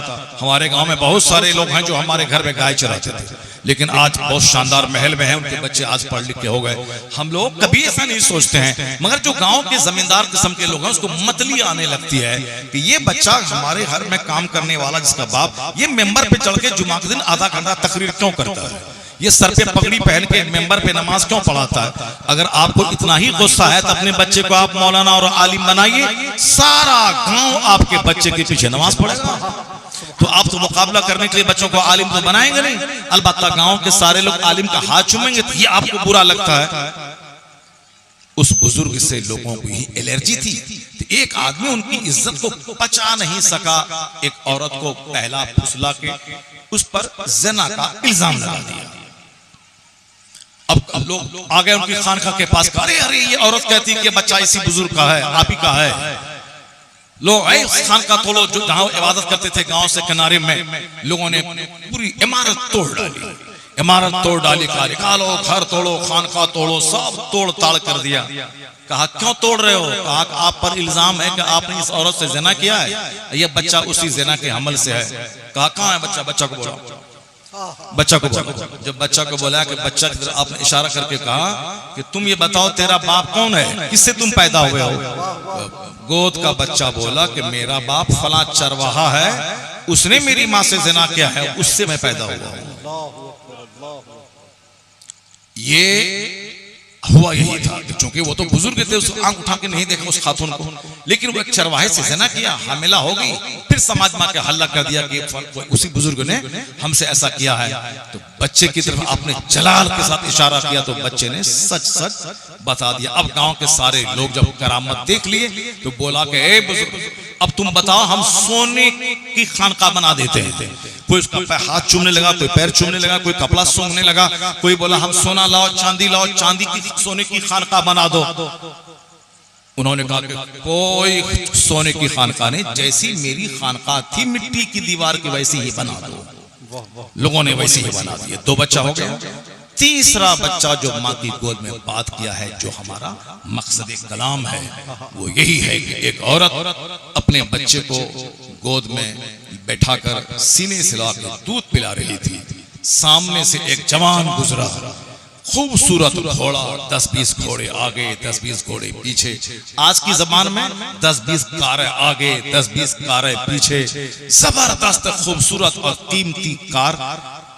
हमारे गांव में बहुत सारे लोग हैं जो हमारे घर में गाय चराते थे, लेकिन आज बहुत शानदार महल में हैं, उनके बच्चे आज पढ़ लिख के हो गए। हम लोग कभी ऐसा नहीं सोचते हैं, मगर जो गांव के जमींदार किस्म के लोग हैं उसको मतली आने लगती है कि ये बच्चा हमारे घर में काम करने वाला जिसका बाप ये मेंबर पे चढ़ के जुमा के दिन आधा घंटा तकरीर क्यों करता है, ये सर पे पगड़ी पहन के मेंबर पे नमाज क्यों पढ़ाता है। अगर आपको इतना ही गुस्सा है तो अपने बच्चे को आप मौलाना और आलिम बनाइए, सारा गांव आपके बच्चे के पीछे नमाज पढ़ेगा। तो आप तो मुकाबला करने के लिए बच्चों को आलिम तो बनाएंगे नहीं, अलबत्ता गांव के सारे लोग आलिम का हाथ चूमेंगे तो ये आपको बुरा लगता है। उस बुजुर्ग से लोगों को ही एलर्जी थी, तो एक आदमी उनकी इज्जत को पचा नहीं सका, एक औरत को पहला फुसला के उस पर ज़िना का इल्जाम लगा दिया। अब लोग आ गए उनकी खानका के पास, अरे अरे ये औरत कहती है कि बच्चा इसी बुजुर्ग का है, आप ही का है। लोग खानका तोड़ो, जो जहां इबादत करते थे गांव से किनारे में, लोगों ने पूरी इमारत तोड़ डाली, इमारत तोड़ डाली, निकालो, घर तोड़ो, खानका तोड़ो, सब तोड़ ताड़ कर दिया। कहा क्यों तोड़ रहे हो, कहा आप पर इल्जाम है कि आपने इस औरत से ज़िना किया है, ये बच्चा उसी ज़िना के हमल से है। कहा कहाँ है बच्चा, बच्चा को बोला, बच्चा को बोला। जब बच्चा को बोला कि बच्चा की तरफ आपने इशारा करके कहा कि तुम ये बताओ तेरा बाप कौन है, किससे तुम पैदा हुए हो। गोद का बच्चा बोला कि मेरा बाप फला चरवाहा है, उसने मेरी माँ से ज़िना किया है, उससे मैं पैदा हुआ हूं। ये हुआ यही था, क्योंकि वो तो बुजुर्ग थे, उस आंख उठा के नहीं देखा उस खातून को, लेकिन वो एक चरवाहे से ज़िना किया, हामिला हो गई। फिर समाज में आके हल्ला कर दिया कि उसी बुजुर्ग ने हमसे ऐसा किया है। तो बच्चे की तरफ आपने जलाल के साथ इशारा किया तो बच्चे ने सच सच बता दिया। अब गांव के सारे लोग जब करामत देख लिए तो बोला कि ए बुजुर्ग, अब तुम बताओ, हम सोने की खानका बना देते हैं। कोई उसका हाथ चूमने लगा, कोई पैर चूमने लगा, कोई कपड़ा सूंघने लगा, कोई बोला हम सोना लाओ, चांदी की सोने की खानका बना दो। उन्होंने कहा कि कोई सोने की खानका नहीं, जैसी मेरी खानका थी मिट्टी की दीवार की वैसी ही बना दो। लोगों ने वैसी ही बना दी। 2 बच्चा हो गया। तीसरा बच्चा जो माँ की गोद में बात किया है, जो हमारा मकसद कलाम है, वो यही है कि एक औरत अपने बच्चे को गोद में बैठाकर सीने से लगा के दूध पिला रही थी। सामने से एक जवान गुजरा, खूबसूरत घोड़ा, 10-20 घोड़े आगे, 10-20 घोड़े पीछे। आज की जबान में 10-20 कारें आगे, 10-20 कारें पीछे। जबरदस्त खूबसूरत और कीमती कार,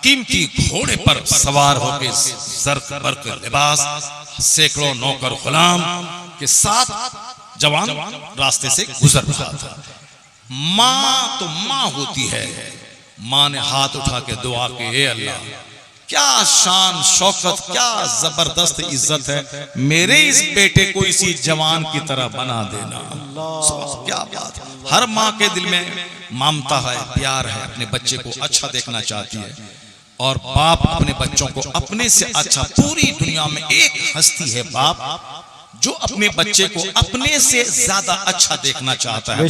कीमती घोड़े पर सवार होकर सर्क बर्क लिबास, सैकड़ों नौकर गुलाम के साथ जवान रास्ते से गुजर रहा था। माँ तो माँ होती है। माँ ने हाथ उठा के दुआ की, हे अल्लाह, क्या शान शौकत, क्या जबरदस्त इज्जत है, मेरे इस बेटे को इसी जवान की तरह बना देना। क्या बात है। हर माँ के दिल में ममता है, प्यार है, अपने बच्चे को अच्छा देखना चाहती है। और बाप अपने बच्चों को अपने से अच्छा, पूरी दुनिया में एक हस्ती है बाप जो अपने बच्चे को अपने से ज्यादा अच्छा देखना चाहता है,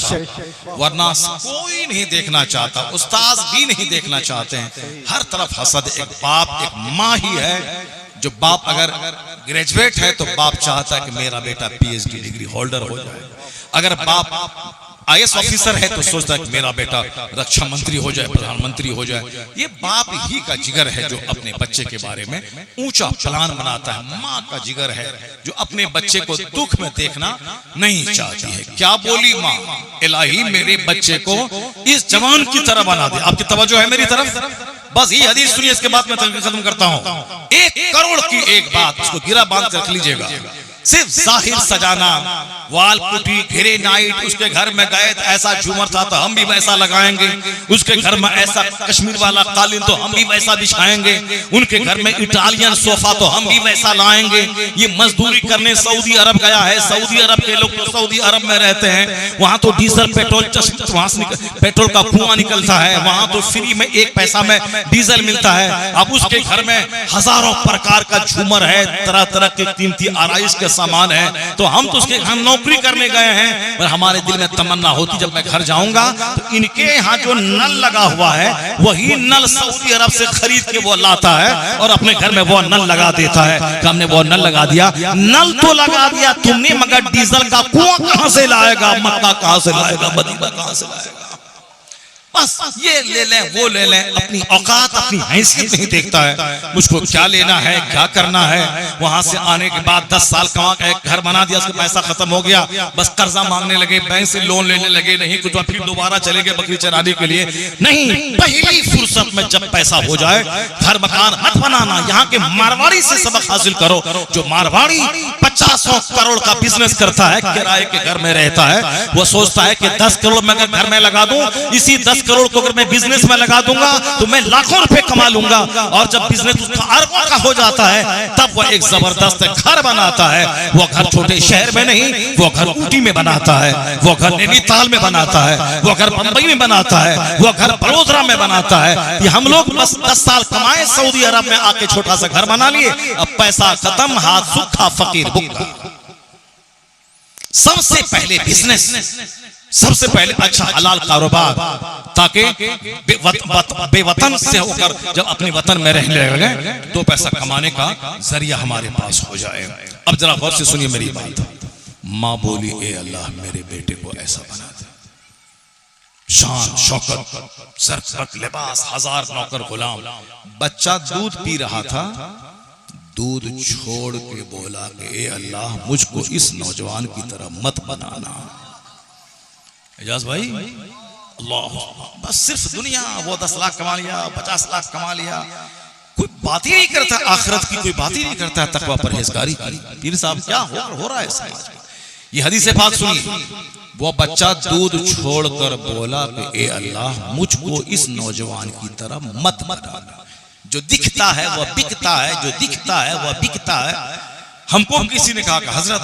वरना कोई नहीं देखना चाहता, उस्ताद भी नहीं देखना चाहते हैं। हर तरफ हसद। एक बाप, एक माँ ही है जो, बाप अगर ग्रेजुएट है तो बाप चाहता है कि मेरा बेटा पीएचडी डिग्री होल्डर हो जाए। अगर बाप आईएएस ऑफिसर है तो सोचता है कि मेरा बेटा रक्षा मंत्री हो जाए, प्रधानमंत्री हो जाए। ये बाप ही का जिगर है जो अपने बच्चे के बारे में ऊंचा प्लान बनाता है। माँ का जिगर है जो अपने बच्चे को दुख में देखना नहीं चाहती है। क्या बोली माँ, इलाही मेरे बच्चे को इस जवान की तरह बना दे। आपकी तवज्जो है मेरी तरफ? बस ये हदीस सुनिए, इसके बाद मैं खत्म करता हूँ। 1 करोड़ की एक बात, उसको गिरा बांध के रख लीजिएगा। सिर्फ जाहिर सजाना, वाल पुटी, घेरे नाइट, उसके घर में गए तो ऐसा झूमर था तो हम भी वैसा लगाएंगे, उसके घर में ऐसा कश्मीर वाला कालीन तो हम भी वैसा बिछाएंगे, उनके घर में इटालियन सोफा तो हम भी वैसा लाएंगे। ये मजदूरी करने सऊदी अरब गया है। सऊदी अरब के लोग तो सऊदी अरब में रहते हैं, वहां तो डीजल पेट्रोल, वहां से पेट्रोल का कुआं निकलता है, वहां तो फ्री में 1 पैसा में डीजल मिलता है। अब उसके घर में हजारों प्रकार का झूमर है, तरह तरह के कीमती आराइश के सामान है, तो हम तो उसके घर नौकरी करने गए हैं। पर हमारे दिल में तमन्ना होती जब मैं घर जाऊंगा तो इनके यहाँ जो नल लगा हुआ है वही नल सऊदी अरब से खरीद के वो लाता है और अपने घर में वो नल लगा देता है। हमने वो नल लगा दिया, नल तो लगा दिया तुमने, मगर डीजल का कुआं कहां से लाएगा, मक्का कहां से लाएगा, मदीना कहां से लाएगा। बस ये ले लें वो ले लें, अपनी औकात अपनी हैसियत नहीं देखता है, मुझको क्या लेना है क्या करना है। वहां से आने के बाद 10 साल कमा के एक घर बना दिया, उसका पैसा खत्म हो गया, बस कर्जा मांगने लगे, बैंक से लोन लेने लगे, नहीं कुछ, फिर दोबारा चले गए बकरी चराने के लिए। नहीं, पहली फुर्सत में जब पैसा हो जाए घर मकान मत बनाना। यहाँ के मारवाड़ी से सबक हासिल करो। जो मारवाड़ी 50 करोड़ का बिजनेस करता है, किराए के घर में रहता है, वो सोचता है कि 10 करोड़ मैं अगर घर में लगा दूं, इसी 10 करोड़ को अगर मैं बिजनेस में लगा दूंगा तो मैं लाखों रुपए कमा लूंगा। और जब बिजनेस उसका अरबों का हो जाता है तब वो एक जबरदस्त घर बनाता है। वो घर छोटे शहर में नहीं, वो घर ऊटी में बनाता है, वो घर नैनीताल में बनाता है, वो घर बंबई में बनाता है, वो घर बड़ोदरा में बनाता है। ये हम लोग बस 10 साल कमाए, सऊदी अरब में आके छोटा सा घर बना लिए, अब पैसा खत्म, हाथ सूखा, फकीर भूखा। सबसे पहले बिजनेस, सबसे पहले अच्छा हलाल कारोबार, ताकि बेवतन से होकर जब अपने वतन में रहने लगे तो पैसा कमाने का जरिया हमारे पास हो जाए। अब जरा गौर से सुनिए मेरी बात। माँ बोली, ए अल्लाह मेरे बेटे को ऐसा बना दे, शान शौकत, सरफक लिबास, 1000 नौकर गुलाम। बच्चा दूध पी रहा था, दूध छोड़ के बोला कि ए अल्लाह मुझको इस नौजवान की तरह मत बनाना। एजाज भाई, अल्लाह, बस सिर्फ दुनिया, वो 10 लाख कमा लिया, 50 लाख कमा लिया, कोई बात ही नहीं करता आखिरत की, कोई बात ही नहीं करता है तकवा परहेजगारी की। पीर साहब क्या हो रहा है समाज में? ये हदीस पाक सुनिए, वो बच्चा दूध छोड़कर बोला कि ए अल्लाह, मुझको इस नौजवान की तरह मत बना, जो दिखता है वह बिकता है, जो दिखता है वह बिकता है। हमको किसी ने कहा कि हजरत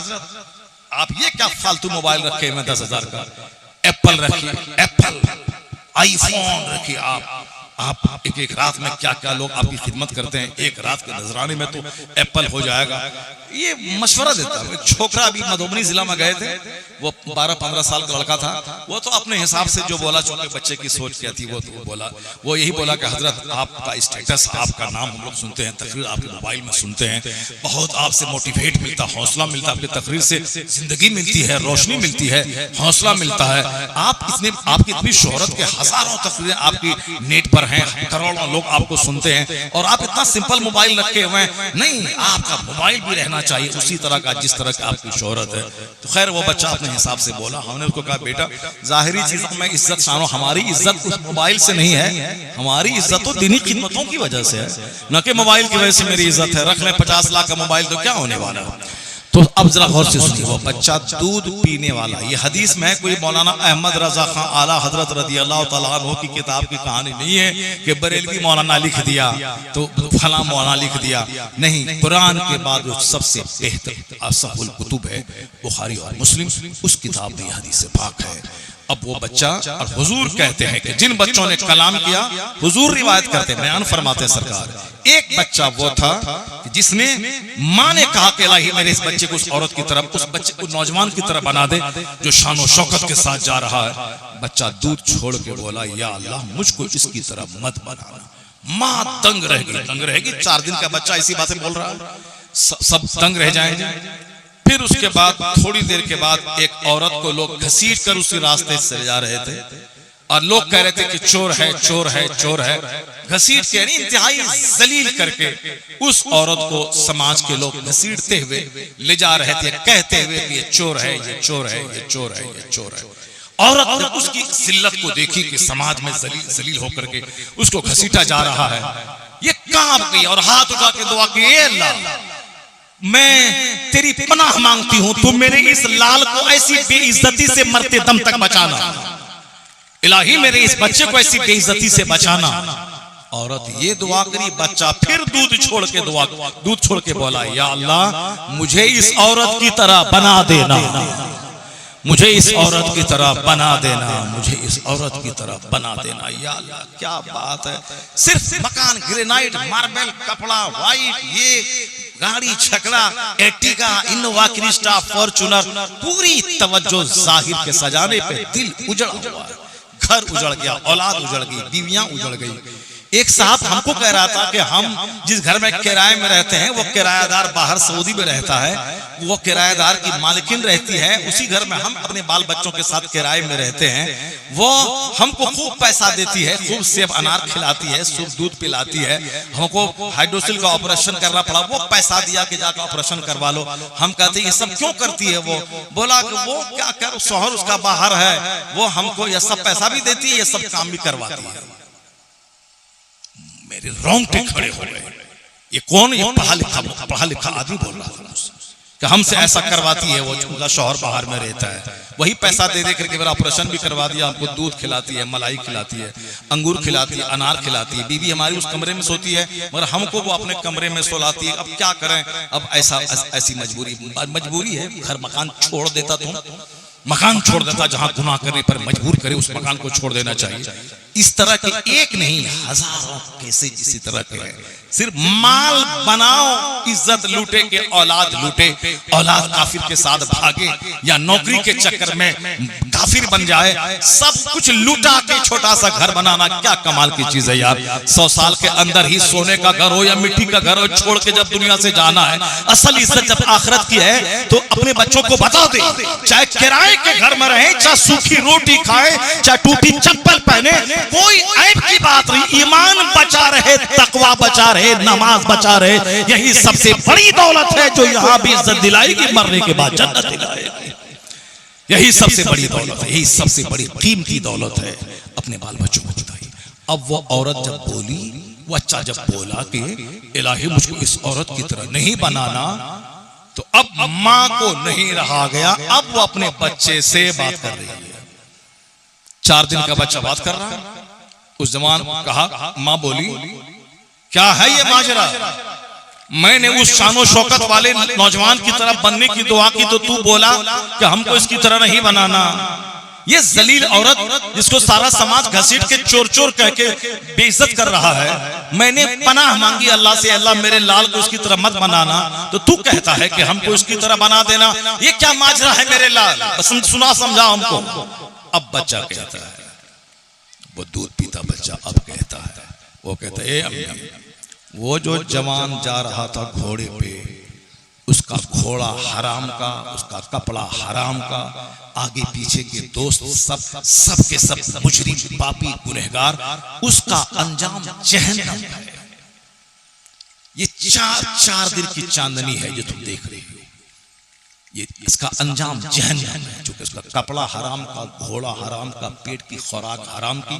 आप ये क्या फालतू मोबाइल रखे हैं 10,000 का, एप्पल रखिए, एप्पल आईफोन रखिए, आप एक रात में क्या क्या लोग आपकी खिदमत करते हैं, एक रात के नजराने में तो एप्पल हो जाएगा। ये मशवरा देता है। एक छोकरा अभी मधुबनी जिला में गए थे, वो 12-15 साल का लड़का था, वो तो अपने हिसाब से जो बोला, चूंकि बच्चे की सोच क्या थी वो तो बोला, वो यही बोला कि हजरत आपका स्टेटस, आपका नाम हम लोग सुनते हैं, तकरीर आपके मोबाइल में सुनते हैं, बहुत आपसे मोटिवेट मिलता, हौसला मिलता, आपकी तकरीर से जिंदगी मिलती है, रोशनी मिलती है, हौसला मिलता है। आपकी इतनी शोहरत के हजारों तकरीरें आपकी नेट पर हैं, करोड़ों लोग आपको सुनते हैं, और आप इतना सिंपल मोबाइल रखे हुए हैं। नहीं, आपका मोबाइल भी रहना चाहिए उसी तरह का जिस तरह का आपकी शोहरत है। तो खैर वो बच्चा अपने हिसाब से बोला। हमने उसको कहा बेटा, जाहिरी चीजों में इज्जत शानो, हमारी इज्जत उस मोबाइल से नहीं है, हमारी इज्जत तो दीनी खिदमतों की वजह से है, न कि मोबाइल की वजह से मेरी इज्जत है। रख ले 50 लाख का मोबाइल तो क्या होने वाला है। तो अब जरा गौर से सुनिए, वो बच्चा दूध पीने वाला, ये हदीस में कोई मौलाना अहमद रजा खान आला हजरत रदी अल्लाह तआला अन्हु की किताब की कहानी नहीं है कि बरेलवी मौलाना लिख दिया तो फला मौलाना लिख दिया, नहीं, कुरान के बाद जो सबसे बेहतर असहुल कुतुब है बुखारी और मुस्लिम, उस किताब में हदीस पाक है। अब वो बच्चा, और हुजूर कहते हैं कि जिन बच्चों ने कलाम किया, हुजूर रिवायत करते हैं, बयान फरमाते हैं सरकार, एक बच्चा वो था जिसने माँ ने कहा कि इलाही मेरे इस बच्चे को उस औरत की तरफ, उस बच्चे को नौजवान की तरफ बना दे जो शान शौकत के साथ जा रहा है। बच्चा दूध छोड़ के बोला, या अल्लाह, मुझको इसकी तरफ मत बनाना। माँ तंग रहेगी। 4 दिन का बच्चा ऐसी बातें बोल रहा है, सब तंग रह जाएंगे। फिर उसके बाद थोड़ी देर के बाद एक औरत को लोग घसीट कर उसी रास्ते से जा रहे थे, और लोग कह रहे थे कि चोर है, चोर है, चोर है। घसीट के नहीं, इंतहाई जलील करके उस औरत को समाज के लोग घसीटते हुए ले जा रहे थे, कहते हुए कि ये चोर है, ये चोर है, ये चोर है, ये चोर है। औरत ने उसकी जिल्लत को देखी कि समाज में जलील होकर के उसको घसीटा जा रहा है, ये कांप गई और हाथ उठा के दुआ की, अल्लाह, मैं तेरी पनाह मांगती हूं, तू मेरे इस लाल को ऐसी बेइज्जती से मरते दम तक बचाना, इलाही मेरे इस बच्चे को ऐसी बेइज्जती से बचाना। औरत ये दुआ करी, बच्चा फिर दूध छोड़ के बोला, या अल्लाह, मुझे इस औरत की तरह बना देना, मुझे इस औरत की तरह बना देना, मुझे इस औरत की तरह बना देना। या अल्लाह, क्या बात है। सिर्फ मकान, ग्रेनाइट, मार्बल, कपड़ा, वाइट, ये गाड़ी, छकड़ा, एर्टिगा, इनोवा क्रिस्टा, फॉर्च्यूनर, पूरी तवज्जो जाहिर के सजाने पे दिल उजड़ा हुआ है। घर उजड़ गया, औलाद उजड़ गई, बीवियां उजड़ गई। एक साहब हमको कह रहा था कि हम जिस घर में किराए में रहते हैं, वो किराएदार बाहर सऊदी में रहता है, वो किराएदार की मालिकिन रहती है, उसी घर में हम अपने बाल बच्चों के साथ किराए में रहते हैं। वो हमको खूब पैसा देती है, खूब सेब अनार खिलाती है, शुद्ध दूध पिलाती है। हमको हाइड्रोसिल का ऑपरेशन करना पड़ा, वो पैसा दिया कि जाकर ऑपरेशन करवा लो। हम कहते ये सब क्यों करती है? वो बोला कि वो क्या कर, शौहर उसका बाहर है, वो हमको ये सब पैसा भी देती है, ये सब काम भी करवाती है। मेरे रोंगटे खड़े हो गए। ये कौन? ये पढ़ा लिखा आदमी बोल रहा था कि हमसे ऐसा करवाती है, वो उनका शौहर बाहर में रहता है, वही पैसा दे करके मेरा ऑपरेशन भी करवा दिया। हमको दूध खिलाती है, मलाई खिलाती है, अंगूर खिलाती है, अनार खिलाती है। बीवी हमारी उस कमरे में सोती है, मगर हमको वो अपने कमरे में सोलाती है। अब क्या करें? अब ऐसी मजबूरी है। घर मकान छोड़ देता, तुम मकान छोड़ देता, जहां गुनाह करने पर मजबूर करे उस मकान को छोड़ देना चाहिए। इस तरह के एक नहीं, हजारों केसेस इसी तरह के हैं। सिर्फ माल बनाओ, इज्जत लूटे के औलाद लूटे, औलाद काफिर के साथ भागे या नौकरी के चक्कर में काफिर बन जाए, सब कुछ लूटा के छोटा सा घर बनाना क्या कमाल की चीज है यार। 100 साल के अंदर ही सोने का घर हो या मिट्टी का घर हो, छोड़ के जब दुनिया से जाना है, असल इज्जत जब आखिरत की है तो अपने बच्चों को बता दे, चाहे किराए के घर में रहे, चाहे सूखी रोटी खाए, चाहे टूटी चप्पल पहने, कोई ऐब की बात नहीं। ईमान बचा रहे, तकवा बचा रहे, नमाज बचा रहे, यही सबसे बड़ी दौलत है जो यहाँ भी इज्जत दिलाएगी, मरने के बाद जन्नत दिलाएगी। यही सबसे बड़ी दौलत है, यही सबसे बड़ी कीमती दौलत है। अपने बाल बच्चों को बताइए। अब वो औरत जब बोली, वो अच्छा जब बोला कि इलाही मुझको इस औरत की तरह नहीं बनाना, तो अब मां को नहीं रहा गया, अब वो अपने बच्चे से बात कर रही है। 4 दिन का बच्चा बात कर रहा है। उस जवान कहा, मां बोली क्या है ये माजरा, मैंने उस शानो शौकत वाले नौजवान की तरह बनने की दुआ की तो तू बोला कि हमको इसकी तरह नहीं बनाना। ये जलील औरत जिसको सारा समाज घसीट के चोर चोर कह के बेइज्जत कर रहा है, मैंने पनाह मांगी अल्लाह से, अल्लाह मेरे लाल को उसकी तरह मत बनाना, तो तू कहता है कि हमको उसकी तरह बना देना। ये क्या माजरा है मेरे लाल, बस सुना समझा हमको। अब बच्चा कहता है, वो दूध पीता बच्चा अब कहता है, वो कहता है, ए अम्मी, वो जो जवान जा रहा था घोड़े पे, उसका घोड़ा हराम का, उसका कपड़ा हराम का, आगे पीछे के दोस्त सब के सब मुजरिम पापी गुनहगार, उसका अंजाम जहन्नम है। ये 4 दिन की चांदनी है जो तुम देख रही हो, ये इसका अंजाम जहन्नम है। चूंकि उसका कपड़ा हराम का, घोड़ा हराम का, पेट की खुराक हराम की,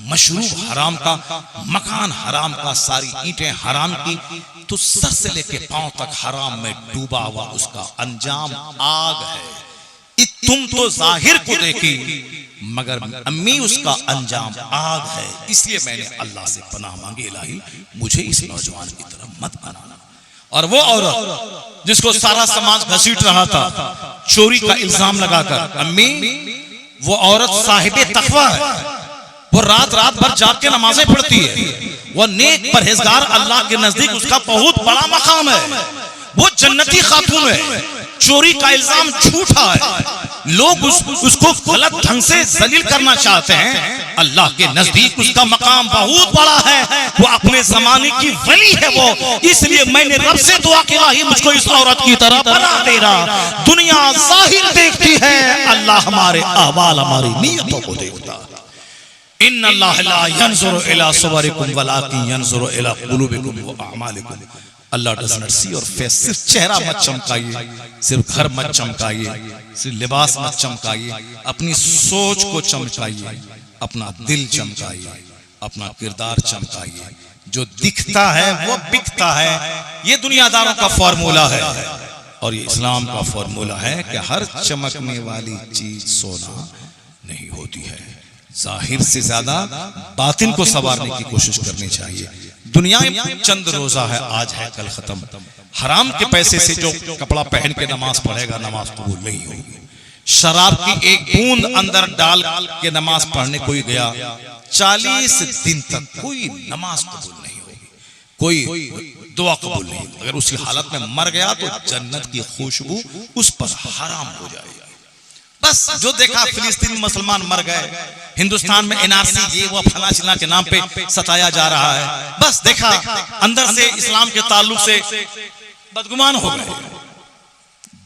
मशरूब हराम का, मकान हराम का, सारी ईंटें हराम की, तो सर से लेके पांव तक हराम में डूबा हुआ उसका अंजाम आग है। तुम तो जाहिर को देखी, मगर अम्मी उसका अंजाम आग है। इसलिए मैंने अल्लाह से पनाह मांगी, इलाही मुझे इस नौजवान की तरह मत बनाना। और वो औरत जिसको सारा समाज घसीट रहा था चोरी का इल्जाम लगाकर, अम्मी वो औरत साहिबे तकवा है, वो रात भर जाग के नमाजें पढ़ती है, वो नेक परहेजगार, अल्लाह के नजदीक उसका बहुत बड़ा मकाम है, वो जन्नती खातून है। चोरी का इल्जाम झूठा है, लोग उसको गलत ढंग से जलील करना चाहते हैं, अल्लाह के नजदीक उसका मकाम बहुत बड़ा है, वो अपने जमाने की वली है वो। इसलिए मैंने रब से दुआ किया, ही मुझको इस औरत की तरह बना देना। दुनिया जाहिर देखती है, अल्लाह हमारे अहवाल, हमारी नीयतों को देखता है। इन्नल्लाह ला यंजुरु इला सुवरिकुम वलाकिन यंजुरु इला कुलूबिकुम व अअमालिकुम। Allah does not see your face. सिर्फ चेहरा मत चमकाइए, सिर्फ घर मत चमकाइए, सिर्फ लिबास मत चमकाइए, अपनी सोच को चमकाइए, अपना दिल चमकाइए, अपना किरदार चमकाइए। जो दिखता है वो बिकता है, ये दुनियादारों का फॉर्मूला है, और ये इस्लाम का फॉर्मूला है कि हर चमकने वाली चीज सोना नहीं होती है। जाहिर से ज्यादा बातिन को संवारने की कोशिश करनी चाहिए। दुनिया में चंद रोजा है, आज है कल खत्म। हराम के पैसे से जो कपड़ा पहन के नमाज पढ़ेगा, नमाज कबूल नहीं होगी। शराब की एक बूंद अंदर डाल के नमाज पढ़ने कोई गया, 40 दिन तक कोई नमाज कबूल नहीं होगी, कोई दुआ कबूल नहीं। अगर उसी हालत में मर गया तो जन्नत की खुशबू उस पर हराम हो जाएगी। बस जो देखा, फिलिस्तीन में मुसलमान मर गए, हिंदुस्तान में एनआरसी ये वो फला चिला के नाम पे सताया जा रहा है, बस देखा अंदर से इस्लाम के ताल्लुक से बदगुमान हो गए।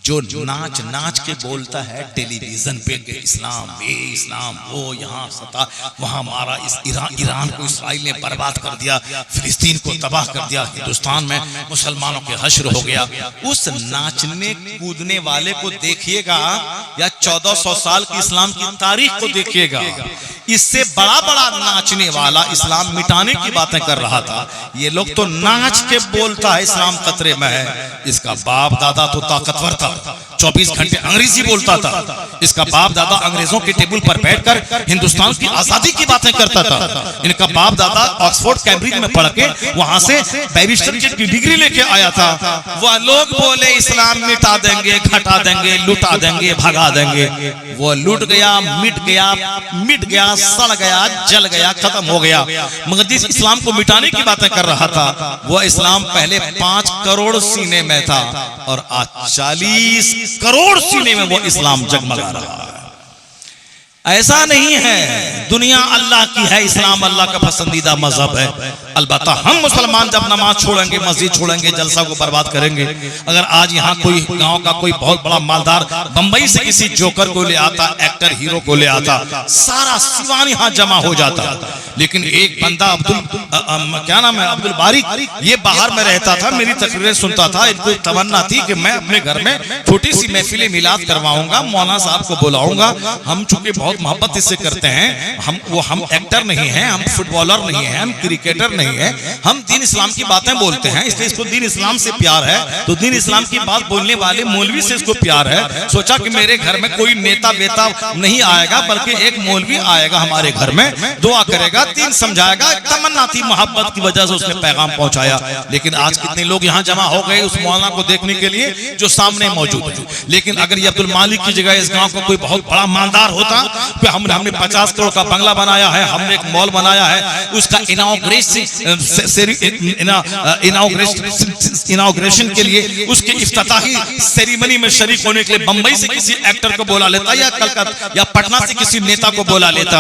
जो नाच के बोलता है टेलीविजन पे कि इस्लाम, ये इस्लाम, वो यहाँ सता, वहां मारा, इस ईरान को इसराइल ने बर्बाद कर दिया, फिलिस्तीन को तबाह कर दिया, हिंदुस्तान में मुसलमानों के हश्र हो गया। उस नाचने कूदने वाले को देखिएगा, या 1400 साल की इस्लाम की तारीख को देखिएगा, इससे बड़ा नाचने वाला इस्लाम मिटाने की बातें कर रहा था। ये लोग तो नाच के बोलता है इस्लाम खतरे में है। इसका बाप दादा तो ताकतवर था, 24 घंटे अंग्रेजी बोलता था। इसका बाप दादा अंग्रेजों के टेबल पर बैठकर हिंदुस्तान की आजादी की बातें करता था। इनका बाप दादा ऑक्सफोर्ड कैम्ब्रिज में पढ़ के वहां से बैरिस्टर की डिग्री लेके आया था। वह लोग बोले इस्लाम मिटा देंगे, घटा देंगे, लुटा देंगे, भगा देंगे। वो लुट गया, मिट गया, सड़ गया, जल गया, खत्म हो गया। मगर जिस इस्लाम को मिटाने की बातें कर रहा था, वो इस्लाम पहले 5 करोड़ सीने में था, और आज 40 करोड़ सीने में वो इस्लाम जगमगा रहा है। ऐसा नहीं है, दुनिया अल्लाह की है, इस्लाम अल्लाह का पसंदीदा मजहब है। अलबत्ता हम मुसलमान जब नमाज छोड़ेंगे, मस्जिद छोड़ेंगे, जलसा को बर्बाद करेंगे। अगर आज यहाँ कोई गांव का कोई बहुत बड़ा मालदार बंबई से किसी जोकर को ले आता, एक्टर हीरो को ले आता, सारा सिवान यहाँ जमा हो जाता। लेकिन एक बंदा क्या नाम है, अब्दुल बारिक, ये बाहर में रहता था, मेरी तकरीरें सुनता था। इनको तमन्ना थी कि मैं अपने घर में छोटी सी महफिल मिलाद करवाऊंगा, मौलाना साहब को बुलाऊंगा। हम चूंकि बहुत मोहब्बत इससे करते हैं, हम एक्टर नहीं है, हम फुटबॉलर नहीं है, हम क्रिकेटर नहीं है, हम दीन इस्लाम की बातें बोलते हैं, इसलिए इसको दीन इस्लाम से प्यार है। तो दीन इस्लाम की बात बोलने वाले मौलवी से इसको प्यार है। सोचा कि मेरे घर में कोई नेता बेता नहीं आएगा, बल्कि एक मौलवी आएगा हमारे घर में, दुआ करेगा, दीन समझाएगा। तमन्ना थी, मोहब्बत की वजह से उसने पैगाम पहुंचाया। लेकिन आज कितने लोग यहाँ जमा हो गए उस मौलाना को देखने के लिए जो सामने मौजूद है। लेकिन अगर ये अब्दुल मालिक की जगह इस गांव का कोई बहुत बड़ा मालदार होता, तो हमने 50 करोड़ का बंगला बनाया है, हमने एक मॉल बनाया है, उसका इनॉग्रेशन के लिए, उसके इफ्तिताही सेरेमनी में शरीक होने के लिए बंबई से किसी एक्टर को बोला लेता, या कलकत्ता या पटना से किसी नेता को बोला लेता,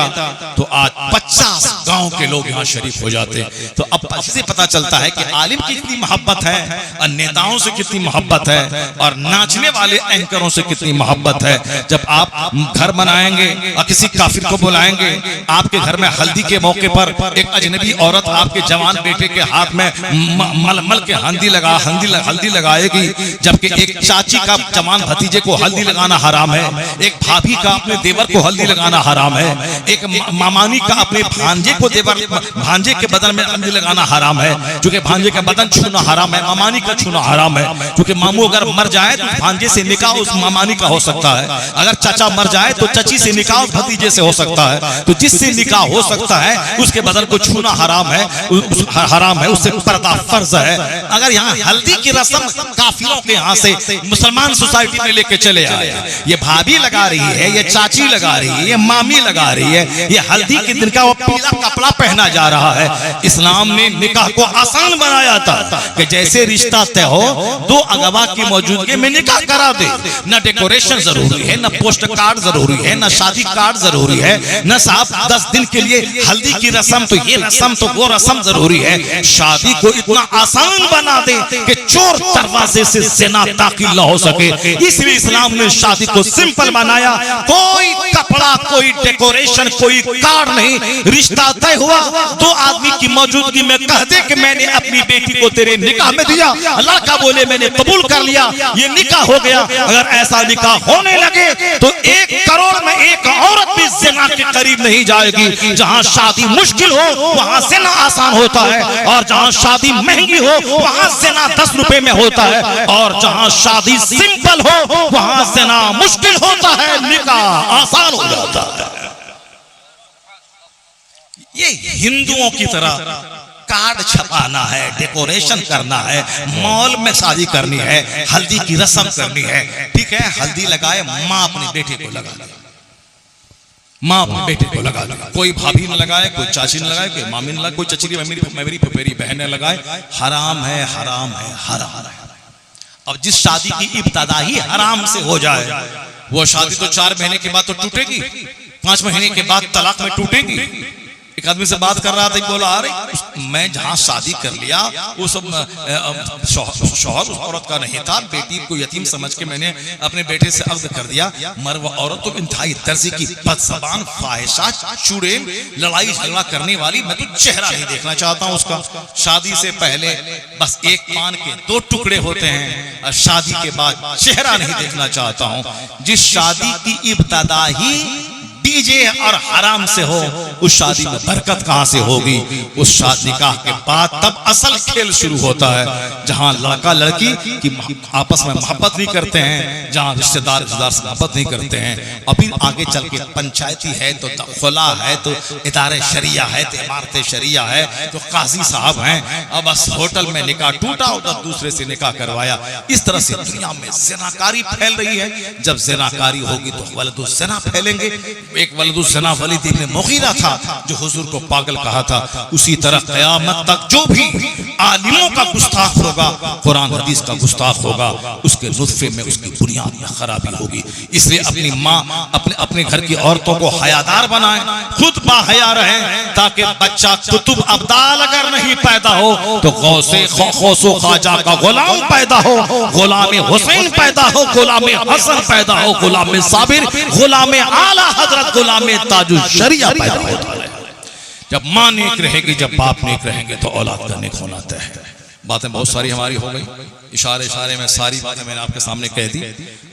तो आज 50 गांव के लोग यहाँ शरीक हो जाते। तो अब इससे पता चलता है कि आलिम की कितनी मोहब्बत है, और नेताओं से कितनी मोहब्बत है, और नाचने वाले एंकरों से कितनी मोहब्बत है। जब आप घर बनाएंगे और किसी काफिर को बुलाएंगे, आपके घर में हल्दी के मौके पर एक अजनबी औरत आपके जवान बेटे के हाथ में मलमल के हल्दी लगाएगी, जबकि एक चाची का जवान भतीजे को हल्दी लगाना हराम है, एक भाभी का अपने देवर को हल्दी लगाना हराम है, एक मामानी का अपने भांजे के बदन में हल्दी लगाना हराम है, क्योंकि भांजे का बदन छूना हराम है, मामानी का छूना हराम है। क्योंकि मामू अगर मर जाए तो भांजे से निकाह उस मामानी का हो सकता है, अगर चाचा मर जाए तो चची से निकाह उस भतीजे से हो सकता है। तो जिससे निकाह हो सकता है उसके बदन को छूना हराम है, उससे पर्दा फर्ज है। अगर यहाँ हल्दी की रस्म काफिरों के यहाँ से मुसलमान सोसाइटी में लेके चले आए, ये भाभी लगा रही है, ये चाची लगा रही है, ये मामी लगा रही है, ये हल्दी के दिन का वो पीला कपड़ा पहना जा रहा है। इस्लाम ने निकाह को आसान बनाया था कि जैसे रिश्ता तय हो, दो अगवा की मौजूदगी में निकाह करा दे। न डेकोरेशन जरूरी है, न पोस्ट कार्ड जरूरी है, न शादी कार्ड जरूरी है, न साहब 10 दिन के लिए हल्दी की रस्म, तो ये रस्म तो वो रस्म जरूरी है। शादी को इतना आसान बना दे कि चोर दरवाजे से ज़िना दाखिल न हो सके, इसलिए इस्लाम ने शादी को सिंपल बनाया। कोई कपड़ा, कोई डेकोरेशन, कोई कार्ड नहीं, रिश्ता तय हुआ, दो आदमी की मौजूदगी में कह दे कि मैंने अपनी बेटी को तेरे निकाह में दिया, लड़का बोले मैंने कबूल कर लिया, ये निकाह हो गया। अगर ऐसा निकाह होने लगे तो 1 करोड़ में 1 औरत भी ज़िना के करीब नहीं जाएगी। जहां शादी मुश्किल हो वहां ज़िना आसान होता है, और जहां शादी महंगी हो वहां ज़िना 10 रुपए में होता है, और जहां शादी सिंपल हो वहां ज़िना मुश्किल होता है, निकाह आसान हो जाता है। ये हिंदुओं की तरह कार्ड छपाना है, डेकोरेशन करना है, मॉल में शादी करनी है, हल्दी की रस्म करनी है, ठीक है, हल्दी लगाए, माँ अपने बेटे को लगा दे, माँ अपने बेटे को लगा दे, कोई भाभी न लगाए, कोई चाची न लगाए, कोई मामी न लगाए, कोई चचेरी मेरी फुफेरी बहन लगाए, हराम है, हराम है, हराम है। अब जिस शादी की इब्तिदा ही हराम से हो जाए, वो शादी तो 4 महीने के बाद तो टूटेगी, 5 महीने के बाद तलाक में टूटेगी। एक आदमी से बात कर रहा था, बोला अरे मैं जहाँ शादी कर लिया वो सब शौहर उस औरत का नहीं था, बेटी को यतीम समझ के मैंने अपने बेटे से अक़्द कर दिया, मगर वो औरत तो इंतहाई दर्जे की बदज़बान, फाहिशा, चुड़ैल, लड़ाई झगड़ा करने वाली, मैं तो चेहरा नहीं देखना चाहता हूँ उसका। शादी से पहले बस एक पान के 2 टुकड़े होते हैं, और शादी के बाद चेहरा नहीं देखना चाहता हूँ। जिस शादी की इब्तिदा ही डीजे और हराम से हो, उस शादी में बरकत कहां से होगी? उस शादी निकाह के बाद तब असल खेल शुरू होता है, जहां लड़का लड़की की आपस में मोहब्बत नहीं करते हैं, जहां रिश्तेदार से मोहब्बत नहीं करते हैं। अभी आगे चल के पंचायती है तो खुला है, तो इदारे शरिया है, तो इमारत शरिया है, तो काजी साहब हैं। अब बस होटल में निकाह टूटा, उधर दूसरे से निकाह करवाया। इस तरह से दुनिया में ज़िनाकारी फैल रही है। जब ज़िनाकारी होगी तो वलदुज़्ज़िना फैलेंगे। एक वलदुस्सना वलीद इब्न मुगीरा था जो हुजूर को पागल कहा था, उसी तरह क़यामत तक जो भी आलिमों का गुस्ताख होगा, कुरान हदीस का गुस्ताख होगा, उसके नुत्फे में उसकी बुनियाद में खराबी होगी। इसलिए अपनी माँ अपने घर की औरतों को हयादार बनाएं, खुद बाहया रहें, ताकि बच्चा कुतुब अब्दाल अगर नहीं पैदा हो तो गौसे खौसो ख्वाजा का गुलाम पैदा हो, गुलाम हुसैन पैदा हो, गुलाम हसन पैदा हो, गुलाम साबिर, गुलाम आला हजरत, गुलाम ताजुल शरिया पैदा होता है। जब माँ नेक रहेगी, जब बाप नेक रहेंगे तो औलाद का नेक होना तय है। बातें बहुत सारी हमारी हो गई, इशारे में सारी बातें मैंने आपके सामने कह दी।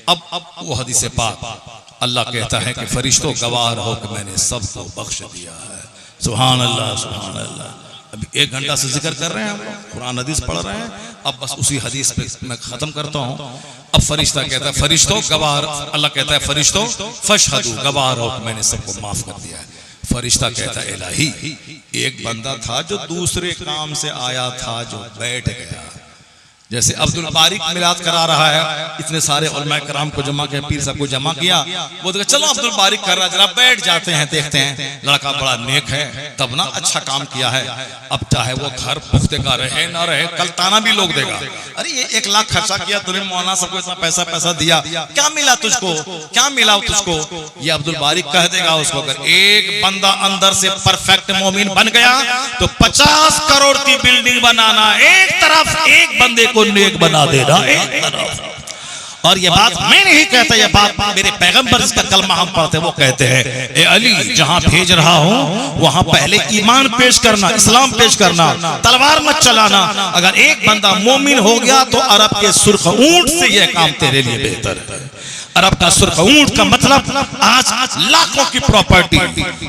अब वो हदीस पाक अल्लाह कहता है कि फरिश्तों गवाह रहो कि मैंने सबको बख्श दिया है। सुभान अल्लाह, सुभान अल्लाह। अभी 1 घंटा से जिक्र कर रहे हैं, हम कुरान हदीस पढ़ रहे हैं, अब बस उसी हदीस पे मैं खत्म करता हूँ। अब फरिश्ता कहता है फरिश्तों गवाह, अल्लाह कहता है फरिश्तों फशहदू, गवाह रहो कि मैंने सबको माफ कर दिया है। फरिश्ता कहता है इलाही, एक बंदा था जो दूसरे काम से आया था, जो बैठ गया। जैसे अब्दुल बारिक मिलाद करा रहा है, इतने सारे उलमा कराम को जमा किया, पीर साहब को जमा किया, वो तो चलो अब्दुल बारिक कर रहा, जरा बैठ जाते हैं, देखते हैं लड़का बड़ा नेक है, तब ना अच्छा काम किया है। अब चाहे वो घर पुख्ते का रहे ना रहे, कल ताना भी लोग देगा, अरे ये 1 लाख खर्चा किया तूने, मौलाना सबको इतना पैसा दिया, क्या मिला तुझको, क्या मिला तुझको? ये अब्दुल बारिक कह देगा उसको। अगर एक बंदा अंदर से परफेक्ट मोमिन बन गया तो 50 करोड़ की बिल्डिंग बनाना एक तरफ, एक बंदे को नेक बना देना एक तरफ। और ये बात मैं नहीं कहता, ये बात मेरे पैगंबर जिसका कलमा हम पढ़ते वो कहते हैं, ए अली जहां भेज रहा हूं वहां पहले ईमान पेश करना, इस्लाम पेश करना, तलवार मत चलाना। अगर एक बंदा मोमिन हो गया तो अरब के सुर्ख ऊंट से यह काम तेरे लिए बेहतर है। अरब का सुर्ख ऊंट का मतलब आज लाखों की प्रॉपर्टी।